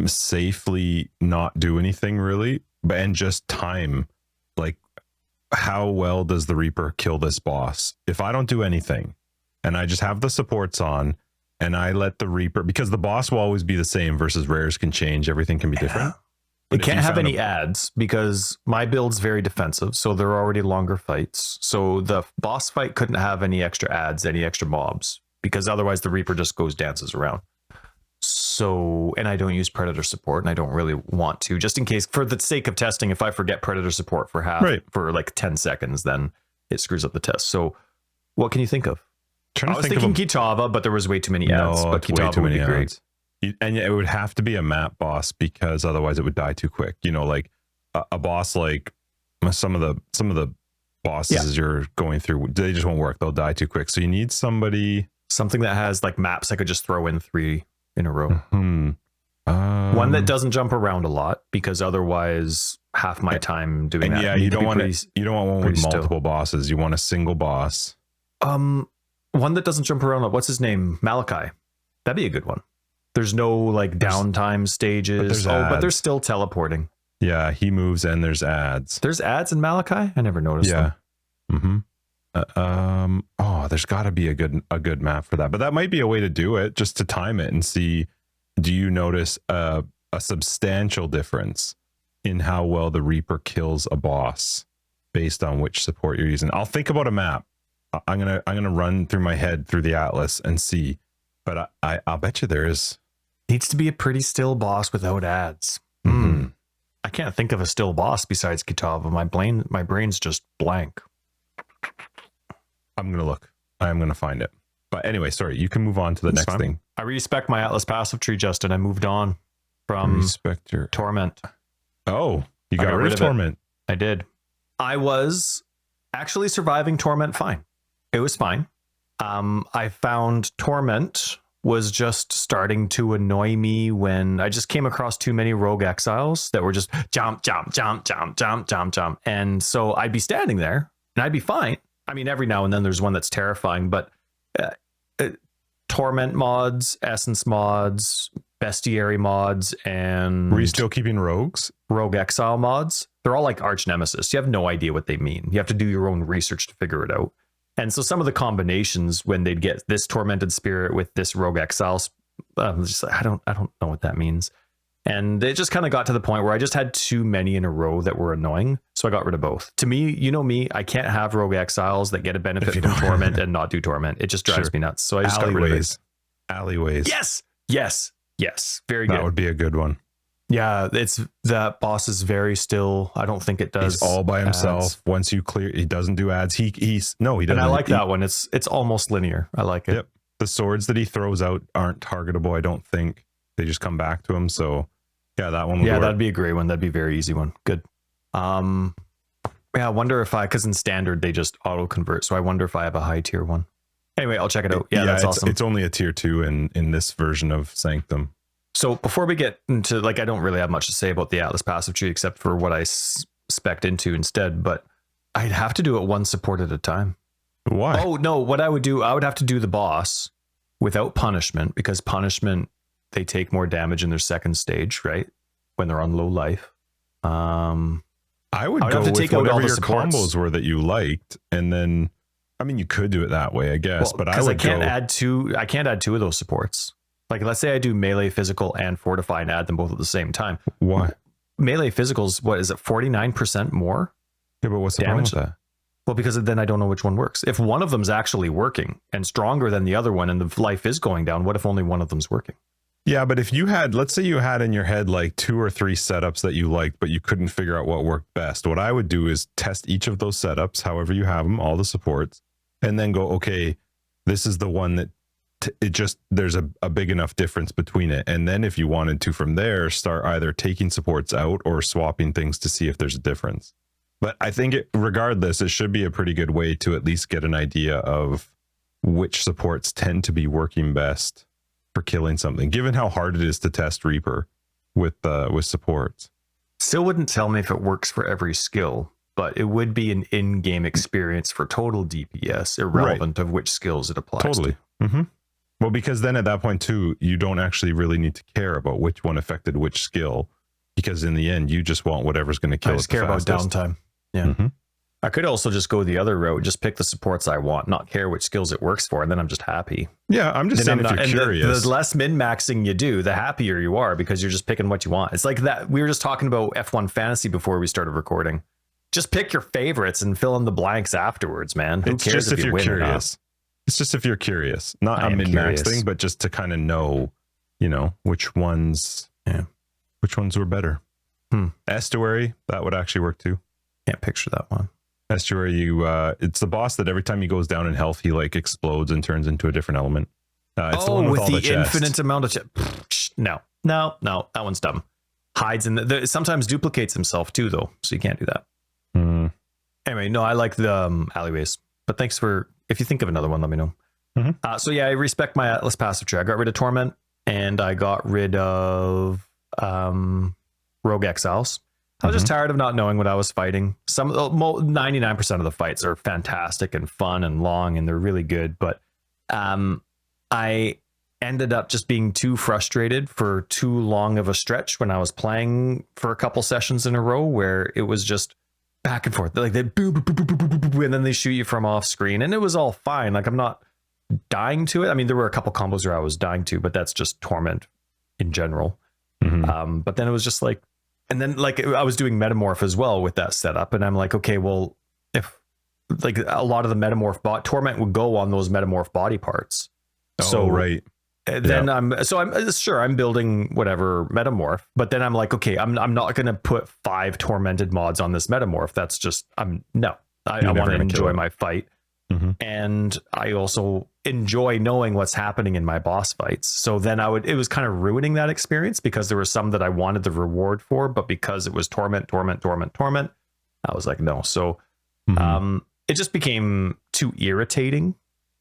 safely not do anything really, and just time, like, how well does the Reaper kill this boss? If I don't do anything and I just have the supports on and I let the Reaper, because the boss will always be the same versus rares can change, everything can be different. It can't have any ads because my build's very defensive, so they're already longer fights. So the boss fight couldn't have any extra ads, any extra mobs, because otherwise the Reaper just dances around. So, and I don't use Predator support, and I don't really want to, just in case, for the sake of testing, if I forget Predator support for for like 10 seconds, then it screws up the test. So what can you think of? I was thinking Kitava, but there was way too many ads. But Kitava would be great. And it would have to be a map boss because otherwise it would die too quick. You know, like a boss like some of the bosses you're going through, they just won't work. They'll die too quick. So you need something that has like maps I could just throw in 3 in a row. One that doesn't jump around a lot because otherwise half my time doing that. Yeah, you don't want one with multiple bosses. You want a single boss. One that doesn't jump around. What's his name? Malachi. That'd be a good one. There's no like downtime stages. But they're still teleporting. Yeah, he moves and there's ads. There's ads in Malachi? I never noticed them. There's got to be a good map for that. But that might be a way to do it, just to time it and see, do you notice a substantial difference in how well the Reaper kills a boss based on which support you're using? I'll think about a map. I'm gonna run through my head through the atlas and see. But I'll bet you there is. Needs to be a pretty still boss without ads. I can't think of a still boss besides Kitava. My brain's just blank. I'm gonna look. I'm gonna find it. But anyway, sorry. You can move on to the next thing. I respect my Atlas passive tree, Justin. I moved on from Torment. Oh, you got rid of Torment. I did. I was actually surviving Torment fine. It was fine. I found Torment was just starting to annoy me when I just came across too many rogue exiles that were just jump, jump, jump, jump, jump, jump, jump. And so I'd be standing there and I'd be fine. I mean, every now and then there's one that's terrifying, but Torment mods, Essence mods, Bestiary mods, and... Were you still keeping rogues? Rogue exile mods. They're all like arch nemesis. You have no idea what they mean. You have to do your own research to figure it out. And so some of the combinations when they'd get this tormented spirit with this rogue exile, I don't know what that means. And it just kind of got to the point where I just had too many in a row that were annoying. So I got rid of both. To me, you know me, I can't have rogue exiles that get a benefit from torment and not do torment. It just drives me nuts. So I just got rid of it. Alleyways. Yes. Very good. That would be a good one. Yeah, that boss is very still. I don't think it does. He's all by himself. Ads. Once you clear, he doesn't do ads. He doesn't. And I like that one. It's almost linear. I like it. Yep. The swords that he throws out aren't targetable. I don't think they just come back to him. So yeah, that one. That'd be a great one. That'd be a very easy one. Good. Yeah, I wonder if because in standard they just auto convert. So I wonder if I have a high tier one. Anyway, I'll check it out. Yeah, that's awesome. It's only a tier 2 in this version of Sanctum. So before we get into, like, I don't really have much to say about the Atlas passive tree except for what I spec'd into instead, but I'd have to do it one support at a time. Why? Oh, no, what I would do, I would have to do the boss without punishment, because punishment, they take more damage in their second stage, right? When they're on low life. I would go with whatever your combos were that you liked, and then, I mean, you could do it that way, I guess, but I can't add two of those supports. Like, let's say I do melee, physical, and fortify and add them both at the same time. Why? Melee physicals, what is it, 49% more? Yeah, but what's the problem with that? Well, because then I don't know which one works. If one of them's actually working and stronger than the other one and the life is going down, what if only one of them's working? Yeah, but if you had, let's say you had in your head like 2 or 3 setups that you liked, but you couldn't figure out what worked best, what I would do is test each of those setups, however you have them, all the supports, and then go, okay, this is the one that there's a big enough difference between it. And then if you wanted to from there, start either taking supports out or swapping things to see if there's a difference. But I think regardless, it should be a pretty good way to at least get an idea of which supports tend to be working best for killing something, given how hard it is to test Reaper with supports. Still wouldn't tell me if it works for every skill, but it would be an in-game experience for total DPS, irrelevant of which skills it applies. Totally. Mm-hmm. Well, because then at that point too, you don't actually really need to care about which one affected which skill, because in the end, you just want whatever's going to kill it. I just care about downtime. Yeah. Mm-hmm. I could also just go the other route, just pick the supports I want, not care which skills it works for, and then I'm just happy. Yeah, I'm just saying, if you're curious. The less min-maxing you do, the happier you are, because you're just picking what you want. It's like that. We were just talking about F1 Fantasy before we started recording. Just pick your favorites and fill in the blanks afterwards, man. Who cares if you win curious. Or not? It's just if you're curious, not a min-max thing, but just to kind of know, which ones were better. Estuary, that would actually work too. Can't picture that one. Estuary, it's the boss that every time he goes down in health, he like explodes and turns into a different element. It's the one with all the infinite amount of no, that one's dumb. Hides in sometimes duplicates himself too, though, so you can't do that. Anyway, no, I like the alleyways, but thanks for. If you think of another one, let me know. So yeah, I respect my Atlas passive tree. I got rid of Torment, and I got rid of Rogue Exiles. I was just tired of not knowing what I was fighting. 99% of the fights are fantastic and fun and long, and they're really good. But I ended up just being too frustrated for too long of a stretch when I was playing for a couple sessions in a row, where it was just back and forth. Like they boo, boo, boo, boo, boo, boo, boo, and then they shoot you from off screen, and it was all fine. Like I'm not dying to it. I mean, there were a couple combos where I was dying to, but that's just Torment in general. But then it was just like, and then like I was doing Metamorph as well with that setup, and I'm like, okay, well, if like a lot of the Metamorph Torment would go on those Metamorph body parts. So right. Then I'm building whatever Metamorph, but then I'm like, okay, I'm not going to put 5 tormented mods on this Metamorph. That's just, I want to enjoy my fight. And I also enjoy knowing what's happening in my boss fights. So then it was kind of ruining that experience, because there were some that I wanted the reward for, but because it was torment, I was like, no. So it just became too irritating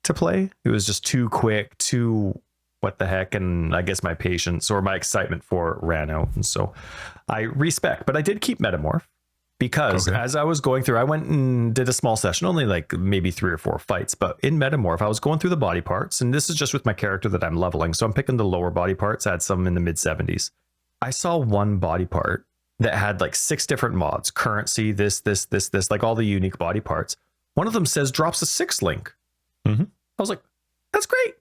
to play. It was just too quick, too what the heck, and I guess my patience or my excitement for it ran out, and so I respec. But I did keep Metamorph, because as I was going through, I went and did a small session, only like maybe 3 or 4 fights, but in Metamorph I was going through the body parts, and this is just with my character that I'm leveling, so I'm picking the lower body parts. I had some in the mid 70s. I saw one body part that had like 6 different mods, currency, this, like all the unique body parts. One of them says drops a 6 link. I was like, that's great.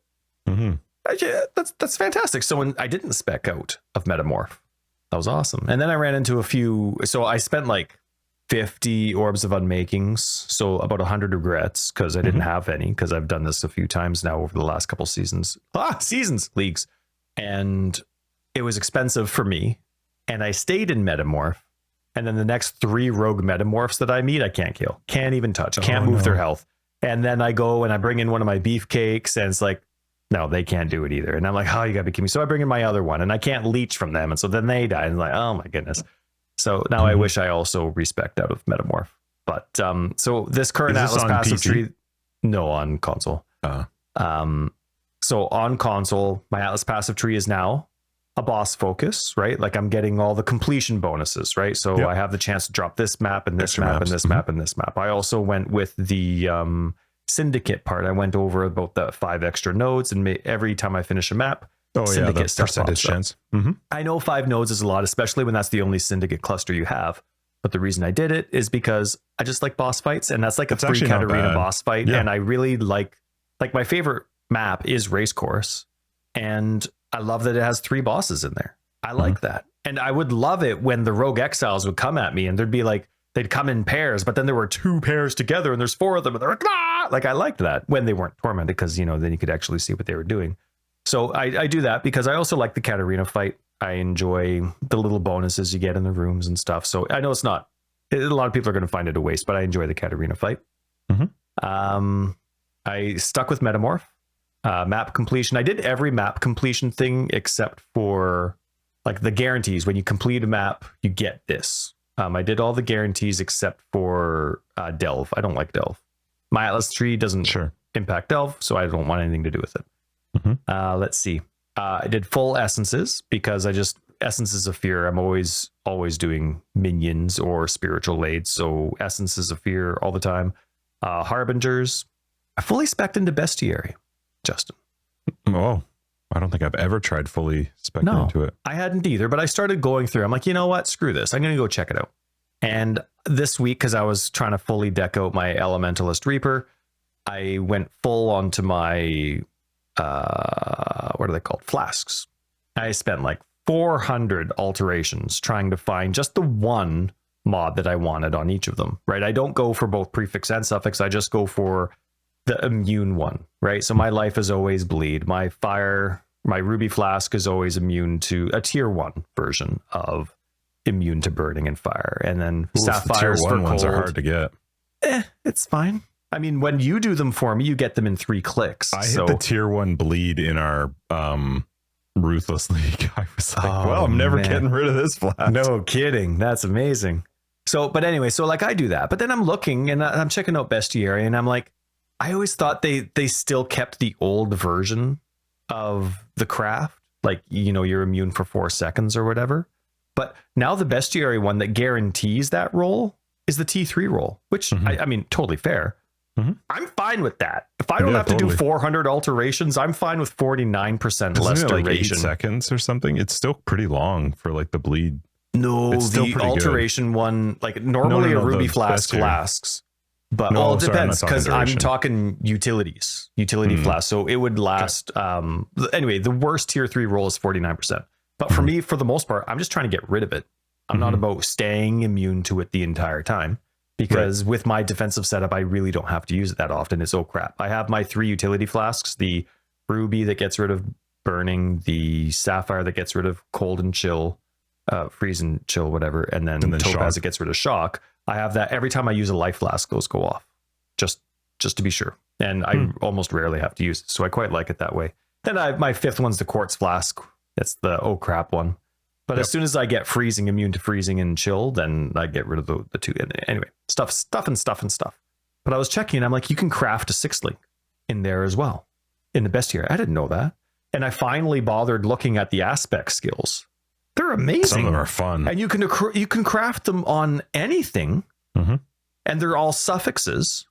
Yeah, that's fantastic. So when I didn't spec out of Metamorph, that was awesome. And then I ran into a few. So I spent like 50 orbs of unmakings, so about 100 regrets, because I didn't have any, because I've done this a few times now over the last couple seasons. Leagues. And it was expensive for me. And I stayed in Metamorph. And then the next 3 rogue Metamorphs that I meet, I can't kill. Can't even touch. Can't move their health. And then I go and I bring in one of my beefcakes, and it's like, no, they can't do it either. And I'm like, oh, you gotta be kidding me. So I bring in my other one, and I can't leech from them. And so then they die. And I'm like, oh my goodness. So now I wish I also respect out of Metamorph. But so this current Atlas passive tree, no, on console. So on console, my Atlas passive tree is now a boss focus, right? Like I'm getting all the completion bonuses, right? So I have the chance to drop this map and this extra map maps. and this map and this map. I also went with the syndicate part. I went over about the 5 extra nodes, and every time I finish a map, syndicate the percentage chance. I know 5 nodes is a lot, especially when that's the only syndicate cluster you have. But the reason I did it is because I just like boss fights, and that's like a free Katarina boss fight. And I really like my favorite map is Race Course, and I love that it has 3 bosses in there. I like that. And I would love it when the rogue exiles would come at me, and there'd be like, they'd come in pairs, but then there were 2 pairs together and there's 4 of them, and they're like, ah! Like I liked that when they weren't tormented, because, you know, then you could actually see what they were doing. So I do that because I also like the Katarina fight. I enjoy the little bonuses you get in the rooms and stuff. So I know it's not, a lot of people are going to find it a waste, but I enjoy the Katarina fight. I stuck with Metamorph. Map completion. I did every map completion thing except for like the guarantees. When you complete a map, you get this. I did all the guarantees except for Delve. I don't like Delve. My Atlas tree doesn't impact Delve, so I don't want anything to do with it. Let's see. I did full essences because Essences of Fear. I'm always doing minions or spiritual aids, so Essences of Fear all the time. Harbingers. I fully spec'd into Bestiary. Justin. Oh, I don't think I've ever tried fully spec'ing into it. I hadn't either, but I started going through. I'm like, you know what? Screw this. I'm going to go check it out. And this week, because I was trying to fully deck out my Elementalist Reaper, I went full onto my, what are they called? Flasks. I spent like 400 alterations trying to find just the one mod that I wanted on each of them, right? I don't go for both prefix and suffix. I just go for the immune one, right? So my life is always bleed. My ruby flask is always immune to a tier 1 version of immune to burning and fire. And then sapphires the tier 1 ones are hard to get. It's fine. I mean, when you do them for me, you get them in 3 clicks. I hit the tier 1 bleed in our Ruthless League. I was like, I'm never getting rid of this flask. No kidding. That's amazing. So, but anyway, so like I do that, but then I'm looking and I'm checking out Bestiary, and I'm like, I always thought they still kept the old version of the craft. Like, you know, you're immune for 4 seconds or whatever. But now the Bestiary one that guarantees that roll is the T3 roll, which I mean, totally fair. I'm fine with that. If I don't have to do 400 alterations, I'm fine with 49% less duration. Like 8 seconds or something? It's still pretty long for like the bleed. No, the alteration one, like normally a ruby flask lasts. But it depends, because I'm talking utility flask. So it would last. Anyway, the worst tier 3 roll is 49%. But for me, for the most part, I'm just trying to get rid of it. I'm not about staying immune to it the entire time, because with my defensive setup, I really don't have to use it that often. It's crap. I have my 3 utility flasks: the ruby that gets rid of burning, the sapphire that gets rid of cold and chill, freeze and chill, whatever, and then topaz that gets rid of shock. I have that every time I use a life flask, those go off, just to be sure. And I almost rarely have to use it, so I quite like it that way. Then my 5th one's the quartz flask. That's the crap one. But as soon as I get freezing, immune to freezing and chill, then I get rid of the 2. Anyway, stuff. But I was checking, and I'm like, you can craft a 6 link in there as well in the Bestiary. I didn't know that, and I finally bothered looking at the aspect skills. They're amazing. Some of them are fun. And you can craft them on anything, and they're all suffixes.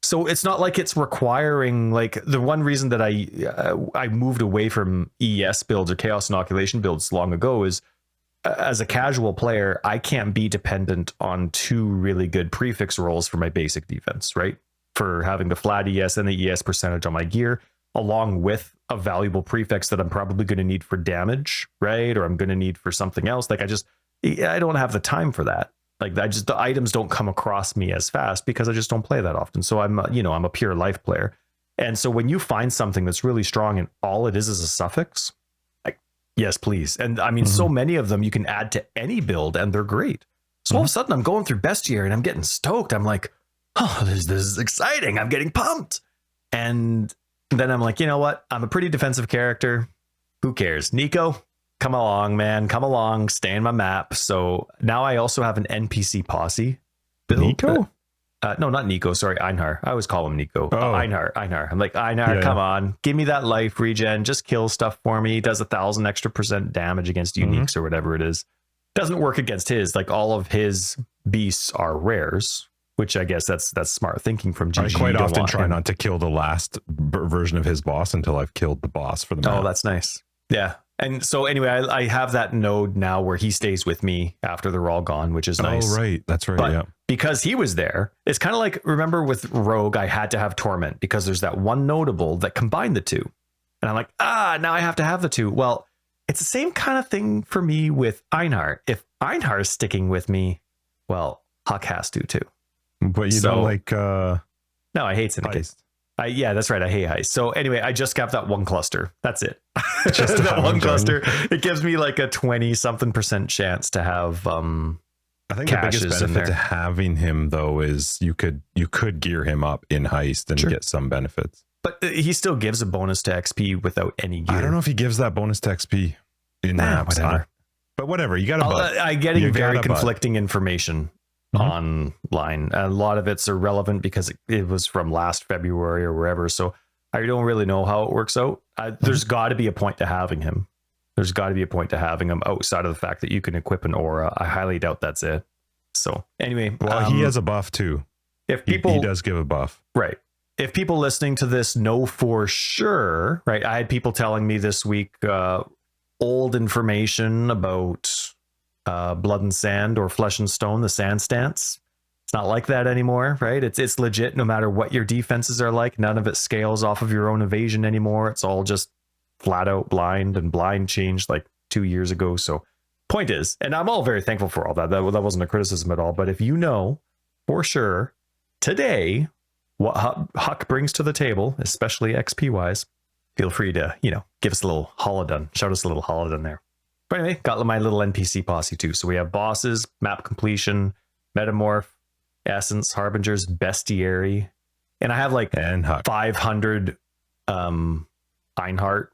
So it's not like it's requiring, like, the one reason that I moved away from ES builds or Chaos Inoculation builds long ago is, as a casual player, I can't be dependent on 2 really good prefix rolls for my basic defense, right? For having the flat ES and the ES percentage on my gear, along with a valuable prefix that I'm probably going to need for damage, right? Or I'm going to need for something else. Like I don't have the time for that. Like the items don't come across me as fast because I just don't play that often. So I'm a pure life player. And so when you find something that's really strong and all it is a suffix, like, yes, please. And I mean, so many of them you can add to any build and they're great. So all of a sudden I'm going through Bestiary and I'm getting stoked. I'm like, oh, this is exciting. I'm getting pumped. And then I'm like, you know what? I'm a pretty defensive character. Who cares? Nico, come along, man. Come along. Stay in my map. So now I also have an NPC posse build. Nico? No, not Nico. Sorry, Einhar. I always call him Nico. Einhar. I'm like, Einhar, come on. Give me that life regen. Just kill stuff for me. He does 1,000 extra% damage against uniques or whatever it is. Doesn't work against his. Like, all of his beasts are rares, which I guess that's smart thinking from GG. I quite often try not to kill the last version of his boss until I've killed the boss for the map. Oh, that's nice. Yeah. And so anyway, I have that node now where he stays with me after they're all gone, which is nice. Oh, right. That's right. But yeah. because he was there, it's kind of like, remember with Rogue, I had to have Torment because there's that one notable that combined the two. And I'm like, now I have to have the two. Well, it's the same kind of thing for me with Einhar. If Einhar is sticking with me, well, Huck has to too. But you don't like... No, I hate Syndicate. Yeah, that's right. I hate heist. So anyway, I just got that one cluster. That's it. Just that one cluster. It gives me like a 20-something% chance to have I think the biggest benefit to having him though is you could gear him up in heist and get some benefits. But he still gives a bonus to XP without any gear. I don't know if he gives that bonus to XP in maps. Whatever. But whatever, you got to butt. I'm getting very conflicting information online. A lot of it's irrelevant because it was from last February or wherever. So I don't really know how it works out. There's got to be a point to having him. There's got to be a point to having him outside of the fact that you can equip an aura. I highly doubt that's it. So anyway, well, he has a buff too. If people, he does give a buff, right? If people listening to this know for sure, right? I had people telling me this week old information about Blood and Sand or Flesh and Stone, the sand stance. It's not like that anymore, right? It's legit no matter what your defenses are like. None of it scales off of your own evasion anymore. It's all just flat out blind, and blind changed like 2 years ago. So point is, and I'm all very thankful for all that. That wasn't a criticism at all. But if you know for sure today what Huck brings to the table, especially XP wise, feel free to, give us a little holodun. Shout us a little holodun there. But anyway, got my little NPC posse too. So we have bosses, map completion, metamorph, essence, harbingers, bestiary, and I have like 500 Einhart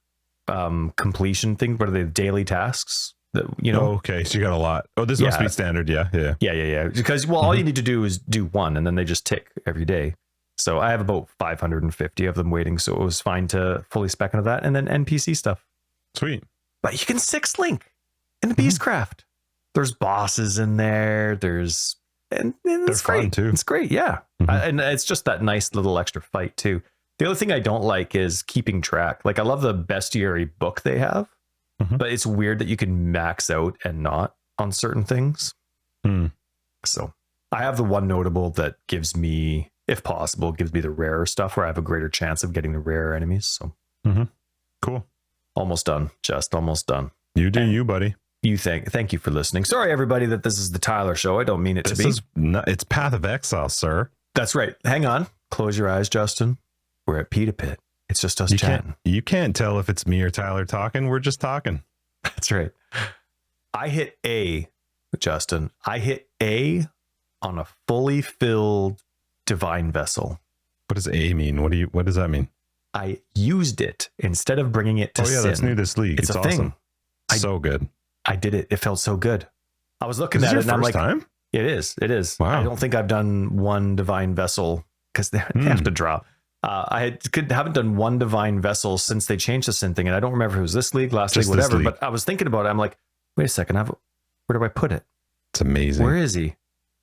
completion things. What are they? Daily tasks that Oh, okay, so you got a lot. Oh, this must be standard. Yeah. Because all you need to do is do one, and then they just tick every day. So I have about 550 of them waiting. So it was fine to fully spec into that, and then NPC stuff. Sweet. But you can 6 link in the Beastcraft. There's bosses in there. And it's great fun too. It's great, yeah. And it's just that nice little extra fight too. The other thing I don't like is keeping track. Like, I love the bestiary book they have, but it's weird that you can max out and not on certain things. So I have the one notable that gives me, if possible, gives me the rarer stuff where I have a greater chance of getting the rare enemies. So cool. Almost done. Just almost done. You do you, buddy. Thank you for listening. Sorry, everybody, that this is the Tyler show. I don't mean it to be. It's Path of Exile, sir. That's right. Hang on. Close your eyes, Justin. We're at Pita Pit. It's just us chatting. You can't tell if it's me or Tyler talking. We're just talking. That's right. I hit A, Justin. I hit A on a fully filled divine vessel. What does A mean? What does that mean? I used it instead of bringing it to Sin. That's new this league. It's awesome. So good. I did it. It felt so good. I was looking at it and I'm like, time? It is. Wow. I don't think I've done one divine vessel because they have to draw. Haven't done one divine vessel since they changed the Sin thing. And I don't remember if it was this league, last league, whatever. But I was thinking about it. I'm like, wait a second. Where do I put it? It's amazing. Where is he?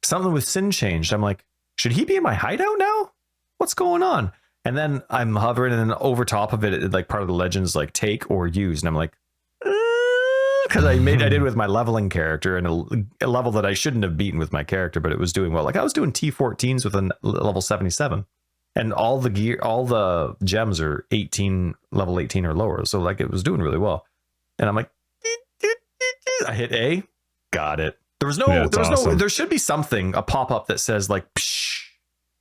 Something with Sin changed. I'm like, should he be in my hideout now? What's going on? And then I'm hovering, and then over top of it, like part of the legends, like take or use. And I'm like, because I did it with my leveling character and a level that I shouldn't have beaten with my character, but it was doing well. Like I was doing T14s with a level 77, and all the gems are level 18 or lower. So like it was doing really well. And I'm like, I hit A, got it. There should be something, a pop-up that says like, psh,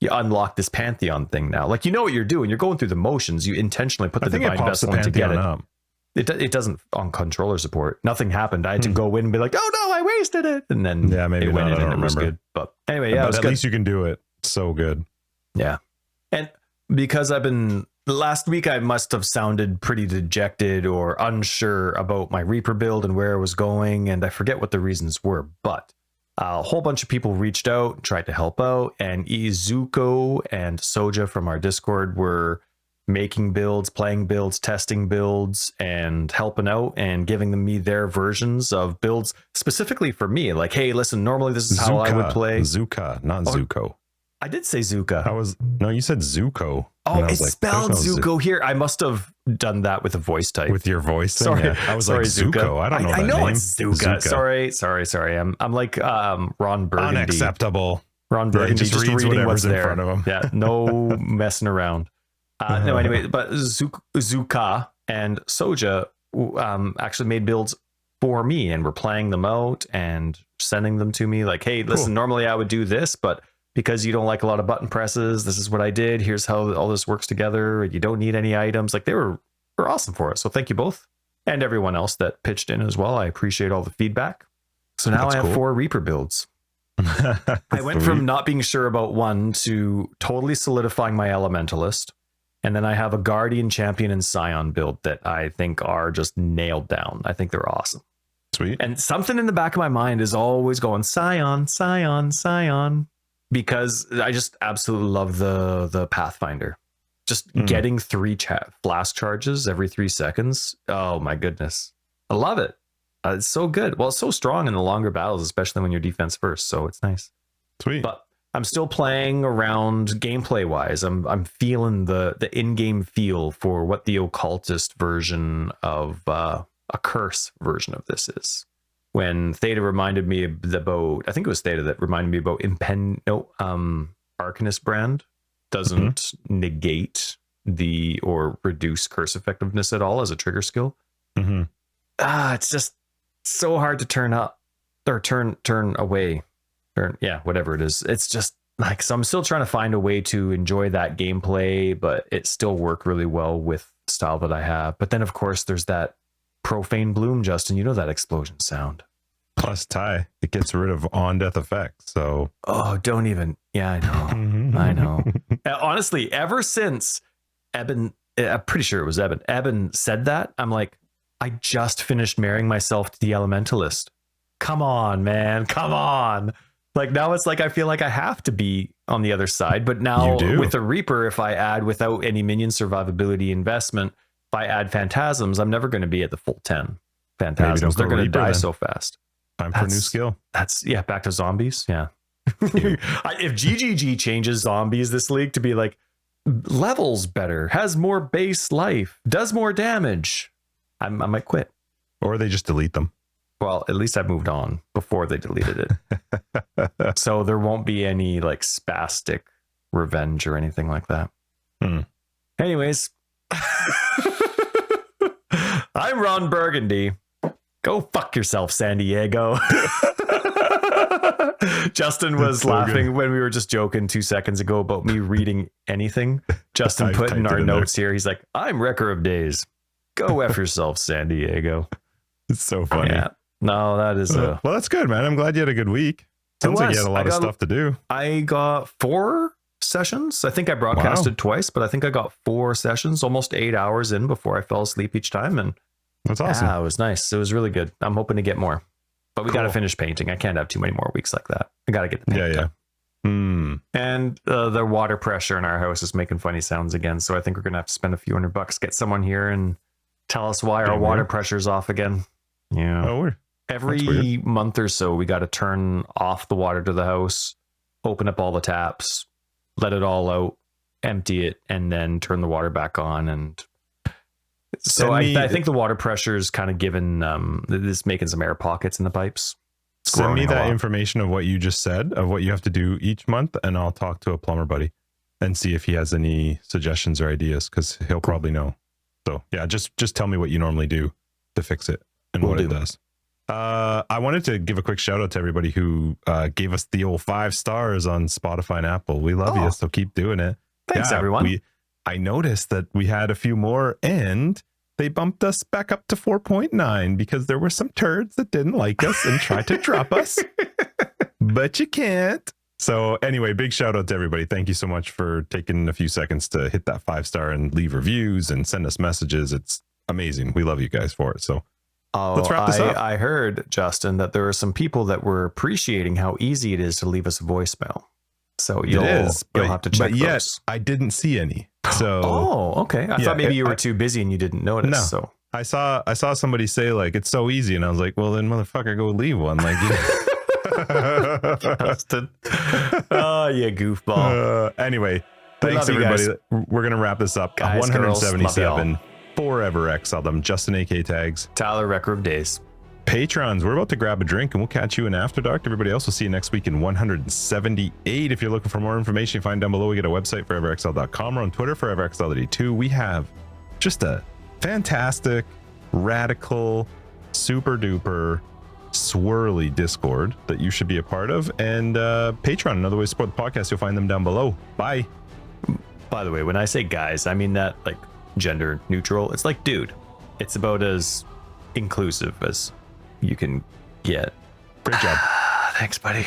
you unlock this Pantheon thing now. Like, you know what you're doing. You're going through the motions. You intentionally put the divine vessel in to get it. Up. It doesn't on controller support. Nothing happened. I had to go in and be like, oh no, I wasted it. And then maybe it went in and it was good. But anyway, but at least you can do it. So good. Yeah. And because last week I must have sounded pretty dejected or unsure about my Reaper build and where I was going. And I forget what the reasons were, but A whole bunch of people reached out, tried to help out, and Izuko and Soja from our Discord were making builds, playing builds, testing builds, and helping out and giving me their versions of builds specifically for me. Like, hey, listen, normally this is how I would play. Zuka, not Zuko. I did say Zuka. No, you said Zuko. Oh, it's spelled Zuko here. I must have done that with a voice type. With your voice thing? Sorry, yeah. I was like, Zuko. I don't know that name. I know it's Zuka. Sorry. I'm like Ron Burgundy. Unacceptable. Ron Burgundy just reads reading what's in there. front of him. Yeah, no messing around. No, anyway, but Zuka and Soja actually made builds for me and were playing them out and sending them to me. Like, hey, listen, normally I would do this, but because you don't like a lot of button presses, this is what I did. Here's how all this works together. You don't need any items. Like, they were awesome for it. So thank you both, and everyone else that pitched in as well. I appreciate all the feedback. So now I have 4 Reaper builds. I went from not being sure about one to totally solidifying my Elementalist. And then I have a Guardian, Champion, and Scion build that I think are just nailed down. I think they're awesome. Sweet. And something in the back of my mind is always going Scion, Scion, Scion, because I just absolutely love the Pathfinder. Just getting 3 flask charges every 3 seconds. Oh my goodness. I love it. It's so good. Well, it's so strong in the longer battles, especially when you're defense first. So it's nice. Sweet. But I'm still playing around gameplay wise. I'm feeling the in-game feel for what the occultist version of a curse version of this is. When Theta reminded me about, I think it was Theta that reminded me about Arcanist brand doesn't negate or reduce curse effectiveness at all as a trigger skill. It's just so hard to turn up or turn away. Whatever it is. It's just like, so I'm still trying to find a way to enjoy that gameplay, but it still work really well with the style that I have. But then of course there's that profane bloom, Justin, you know, that explosion sound. Plus Ty, it gets rid of on death effects. So, don't even. Yeah, I know. Honestly, ever since Eben, I'm pretty sure it was Eben said that, I'm like, I just finished marrying myself to the Elementalist. Come on, man. Come on. Like, now it's like I feel like I have to be on the other side. But now with a Reaper, if I add without any minion survivability investment, if I add Phantasms, I'm never going to be at the full 10 Phantasms. They're going to die so fast. Time for a new skill. Back to zombies. Yeah. If GGG changes zombies this league to be like levels better, has more base life, does more damage, I might quit. Or they just delete them. Well, at least I moved on before they deleted it. So there won't be any like spastic revenge or anything like that. Anyways, I'm Ron Burgundy. Go fuck yourself, San Diego. Justin was laughing when we were just joking 2 seconds ago about me reading anything. Justin put in our notes here. He's like, I'm Wrecker of Days. Go F yourself, San Diego. It's so funny. Yeah. No, that is well, that's good, man. I'm glad you had a good week. Sounds like you had a lot of stuff to do. I got 4 sessions. I think I broadcasted twice, but I think I got 4 sessions, almost 8 hours in before I fell asleep each time. And that's awesome. Yeah, it was nice. It was really good. I'm hoping to get more, but we got to finish painting. I can't have too many more weeks like that. I got to get the paint done. And the water pressure in our house is making funny sounds again. So I think we're going to have to spend a few $100, get someone here and tell us why our water pressure's off again. Yeah. Every month or so, we got to turn off the water to the house, open up all the taps, let it all out, empty it, and then turn the water back on. And so I think the water pressure is kind of given, this making some air pockets in the pipes. Send me that information of what you just said, of what you have to do each month, and I'll talk to a plumber buddy and see if he has any suggestions or ideas, because he'll probably know. So yeah, just tell me what you normally do to fix it and what it does. I wanted to give a quick shout out to everybody who gave us the old 5 stars on Spotify and Apple. We love you, so keep doing it. Thanks, everyone. I noticed that we had a few more, and they bumped us back up to 4.9 because there were some turds that didn't like us and tried to drop us, but you can't. So anyway, big shout out to everybody. Thank you so much for taking a few seconds to hit that 5-star and leave reviews and send us messages. It's amazing. We love you guys for it. So Oh, let's wrap this up. I heard, Justin, that there are some people that were appreciating how easy it is to leave us a voicemail. So you'll have to check but yet those. I didn't see any. So okay. I thought maybe you were too busy and you didn't notice. No. So I saw somebody say like it's so easy, and I was like, well then motherfucker, go leave one. Like Justin. Oh, you goofball. Anyway, thanks everybody. We're gonna wrap this up. Guys, 177 Forever Exiled. I'm Justin AK Tags. Tyler, Record of Days. Patrons, we're about to grab a drink and we'll catch you in After Dark. Everybody else, we'll see you next week in 178. If you're looking for more information, find down below. We get a website, foreverexiled.com, or on Twitter, foreverexiled82. We have just a fantastic, radical, super duper, swirly Discord that you should be a part of. And Patreon, another way to support the podcast. You'll find them down below. Bye. By the way, when I say guys, I mean that like gender neutral. It's like dude. It's about as inclusive as you can get. Great job. Thanks, buddy.